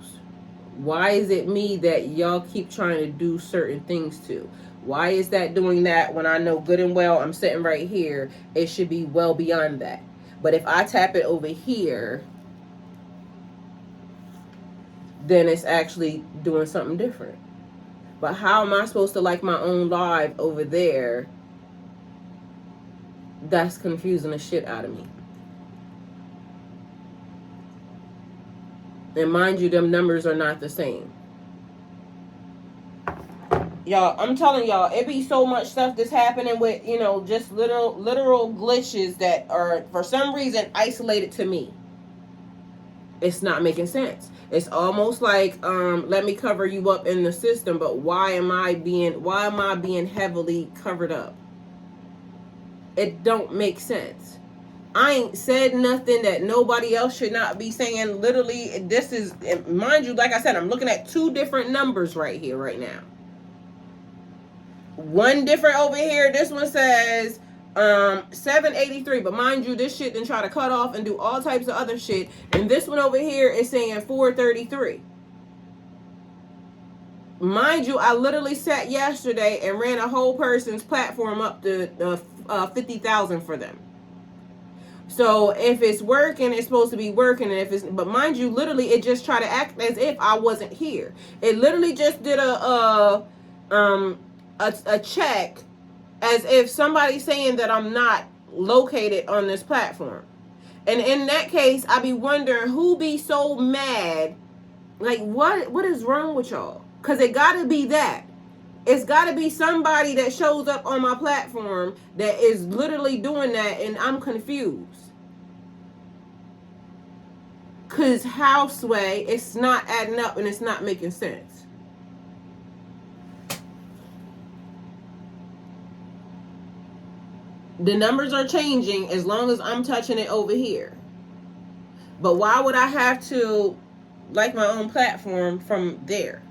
Why is it me that y'all keep trying to do certain things to? Why is that doing that when I know good and well I'm sitting right here? It should be well beyond that. But if I tap it over here, then it's actually doing something different. But how am I supposed to like my own live over there? That's confusing the shit out of me. And mind you, them numbers are not the same. Y'all, I'm telling y'all, it be so much stuff that's happening with, just literal glitches that are, for some reason, isolated to me. It's not making sense. It's almost like, let me cover you up in the system, but why am I being heavily covered up? It don't make sense. I ain't said nothing that nobody else should not be saying. Literally, this is, mind you, like I said, I'm looking at two different numbers right here, right now. One different over here. This one says 783, but mind you, this shit then try to cut off and do all types of other shit. And this one over here is saying 433. Mind you, I literally sat yesterday and ran a whole person's platform up to 50,000 for them. So if it's working, it's supposed to be working. And if it's, but mind you, literally, it just tried to act as if I wasn't here. It literally just did a check as if somebody's saying that I'm not located on this platform. And in that case, I be wondering who be so mad. Like, what is wrong with y'all? Because it got to be that. It's got to be somebody that shows up on my platform that is literally doing that, and I'm confused. Because how, Sway, it's not adding up and it's not making sense. The numbers are changing as long as I'm touching it over here. But why would I have to like my own platform from there?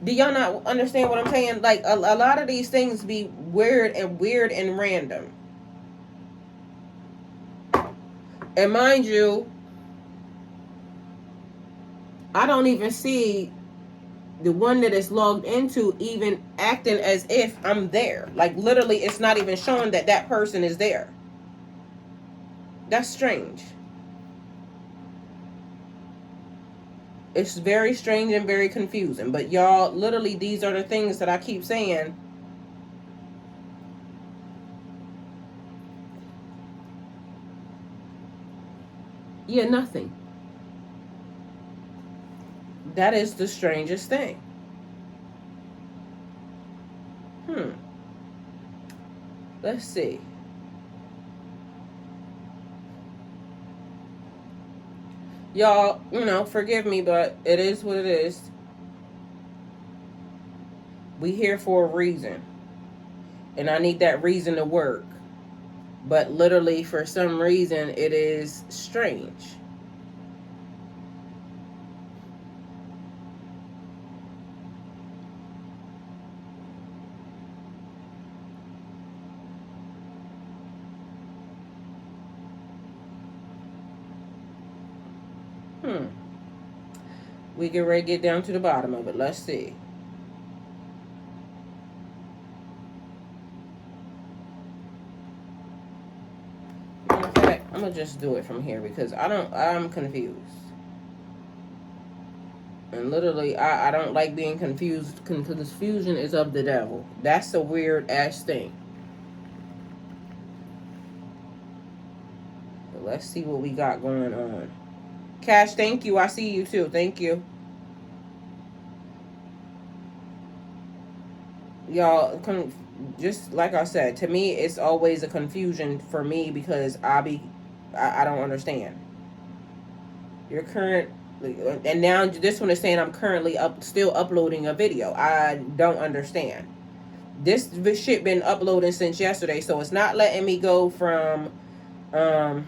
Do y'all not understand what I'm saying? Like, a lot of these things be weird and random. And mind you, I don't even see the one that is logged into even acting as if I'm there. Like, literally, it's not even showing that that person is there. That's strange. It's very strange and very confusing. But y'all, literally, these are the things that I keep saying. Yeah, nothing. That is the strangest thing. Let's see. Y'all, forgive me, but it is what it is. We here for a reason. And I need that reason to work. but literally for some reason it is strange. We get ready to get down to the bottom of it. Let's see. In fact, I'm gonna just do it from here because I'm confused. And literally, I don't like being confused. Confusion is of the devil. That's a weird ass thing. So let's see what we got going on. Cash, thank you. I see you too. Thank you. Y'all, just like I said, to me, it's always a confusion for me because I don't understand. Your current, and now this one is saying I'm currently still uploading a video. I don't understand. This shit been uploading since yesterday, so it's not letting me go from um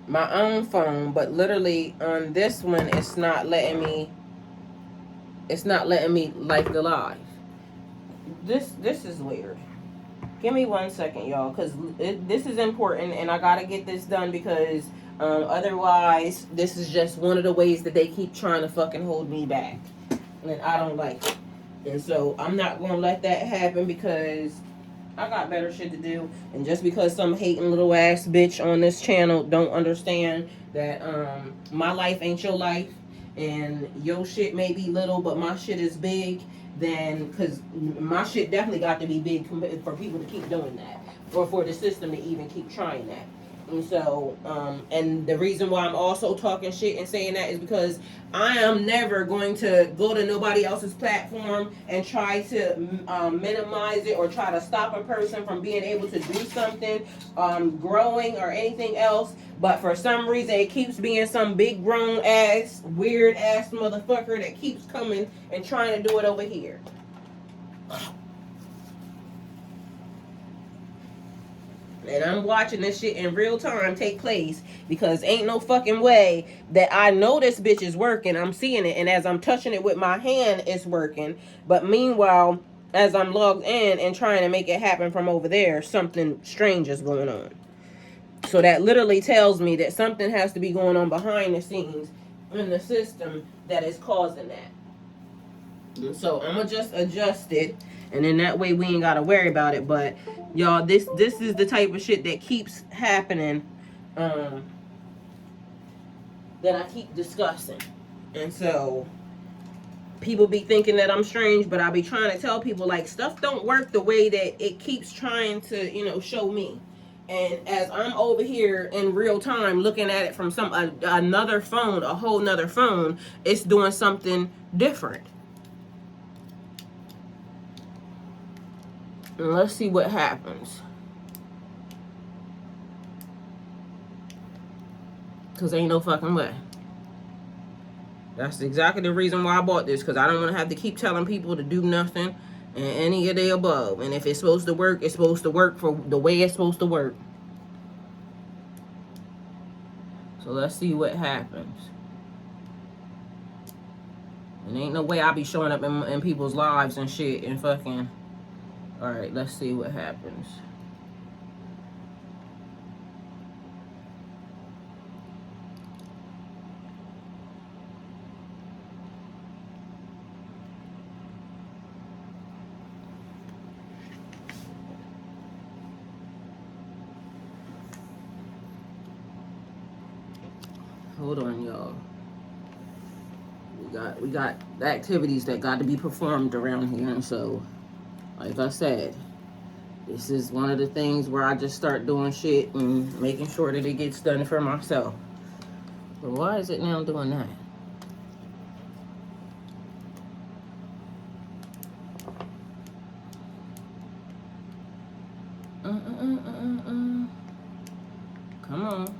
my own phone, but literally on this one it's not letting me like the live. This is weird. Give me 1 second, y'all, because this is important and I gotta get this done because otherwise this is just one of the ways that they keep trying to fucking hold me back, and I don't like it. And so I'm not gonna let that happen because I got better shit to do. And just because some hating little ass bitch on this channel don't understand that my life ain't your life and your shit may be little but my shit is big, then because my shit definitely got to be big for people to keep doing that, or for the system to even keep trying that. And so, and the reason why I'm also talking shit and saying that is because I am never going to go to nobody else's platform and try to minimize it or try to stop a person from being able to do something, growing or anything else. But for some reason, it keeps being some big grown ass, weird ass motherfucker that keeps coming and trying to do it over here. And I'm watching this shit in real time take place because ain't no fucking way that I know this bitch is working. I'm seeing it, and as I'm touching it with my hand, it's working. But meanwhile, as I'm logged in and trying to make it happen from over there, something strange is going on. So that literally tells me that something has to be going on behind the scenes in the system that is causing that. So I'm gonna just adjust it, and then that way we ain't gotta worry about it. But y'all, this is the type of shit that keeps happening, that I keep discussing. And so people be thinking that I'm strange, but I be trying to tell people like stuff don't work the way that it keeps trying to show me. And as I'm over here in real time looking at it from another phone, a whole nother phone, it's doing something different. And let's see what happens. Because ain't no fucking way. That's exactly the reason why I bought this. Because I don't want to have to keep telling people to do nothing and any of the above. And if it's supposed to work, it's supposed to work for the way it's supposed to work. So let's see what happens. And ain't no way I'll be showing up in people's lives and shit and fucking... Alright, let's see what happens. Hold on, y'all. We got activities that got to be performed around here, and so, like I said, this is one of the things where I just start doing shit and making sure that it gets done for myself. But why is it now doing that? Come on.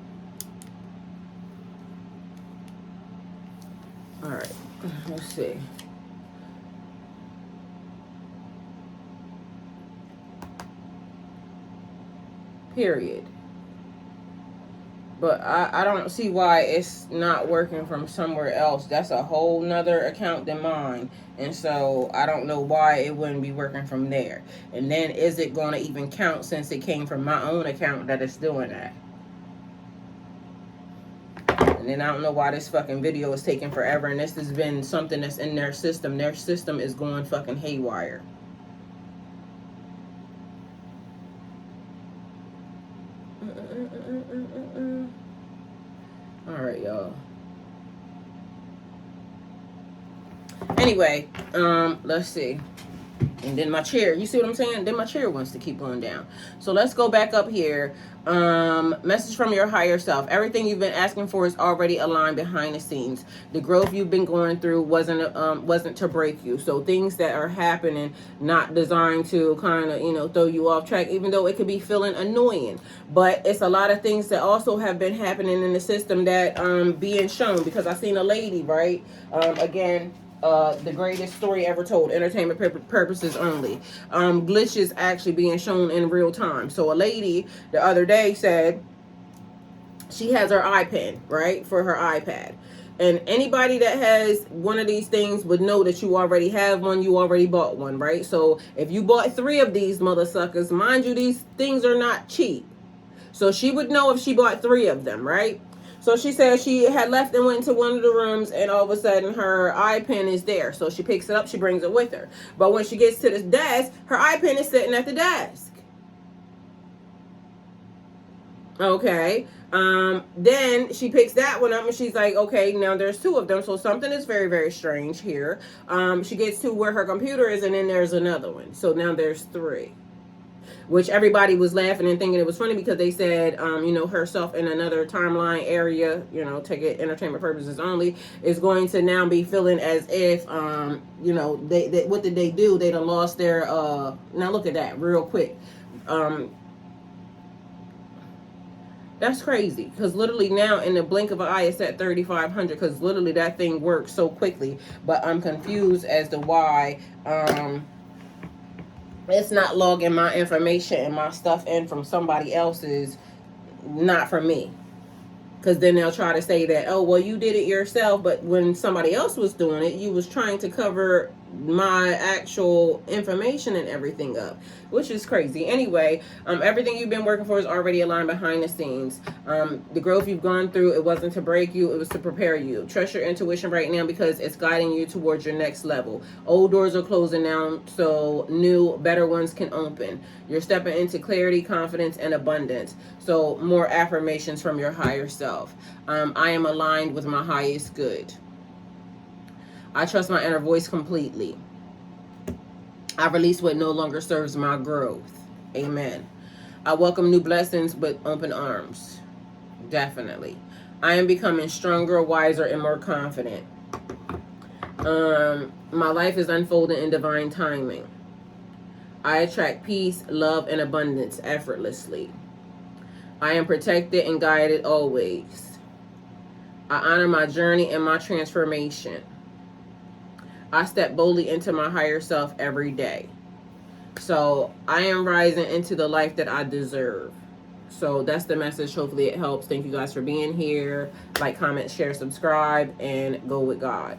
Alright, let's see. Period. But I don't see why it's not working from somewhere else. That's a whole nother account than mine. And so I don't know why it wouldn't be working from there. And then is it going to even count since it came from my own account that it's doing that? And then I don't know why this fucking video is taking forever. And this has been something that's in their system. Their system is going fucking haywire. All right, y'all. Anyway, let's see. And then my chair, you see what I'm saying? Then my chair wants to keep going down. So let's go back up here. Message from your higher self. Everything you've been asking for is already aligned behind the scenes. The growth you've been going through wasn't to break you. So things that are happening, not designed to kind of, throw you off track, even though it could be feeling annoying. But it's a lot of things that also have been happening in the system that being shown, because I seen a lady, right? Again, the greatest story ever told, entertainment purposes only. Glitches actually being shown in real time. So a lady the other day said she has her iPen, right, for her iPad. And anybody that has one of these things would know that you already have one, you already bought one, right? So if you bought 3 of these mother suckers, mind you, these things are not cheap. So she would know if she bought 3 of them, right? So she said she had left and went into one of the rooms, and all of a sudden her iPen is there. So she picks it up, she brings it with her. But when she gets to the desk, her iPen is sitting at the desk. Okay. Then she picks that one up and she's like, okay, now there's 2 of them. So something is very, very strange here. She gets to where her computer is, and then there's another one. So now there's 3. Which everybody was laughing and thinking it was funny because they said, herself in another timeline area, take it entertainment purposes only, is going to now be feeling as if, they what did they do? They done lost their, now look at that real quick. That's crazy, because literally now in the blink of an eye it's at 3,500, because literally that thing works so quickly. But I'm confused as to why, it's not logging my information and my stuff in from somebody else's, not from me. Because then they'll try to say that, oh, well, you did it yourself. But when somebody else was doing it, you was trying to cover my actual information and everything up, which is crazy. Anyway, everything you've been working for is already aligned behind the scenes. The growth you've gone through, it wasn't to break you, it was to prepare you. Trust your intuition right now, because it's guiding you towards your next level. Old doors are closing down so new, better ones can open. You're stepping into clarity, confidence, and abundance. So more affirmations from your higher self. I am aligned with my highest good. I trust my inner voice completely. I release what no longer serves my growth. Amen. I welcome new blessings with open arms. Definitely. I am becoming stronger, wiser, and more confident. My life is unfolding in divine timing. I attract peace, love, and abundance effortlessly. I am protected and guided always. I honor my journey and my transformation. I step boldly into my higher self every day. So I am rising into the life that I deserve. So that's the message. Hopefully it helps. Thank you guys for being here. Like, comment, share, subscribe, and go with God.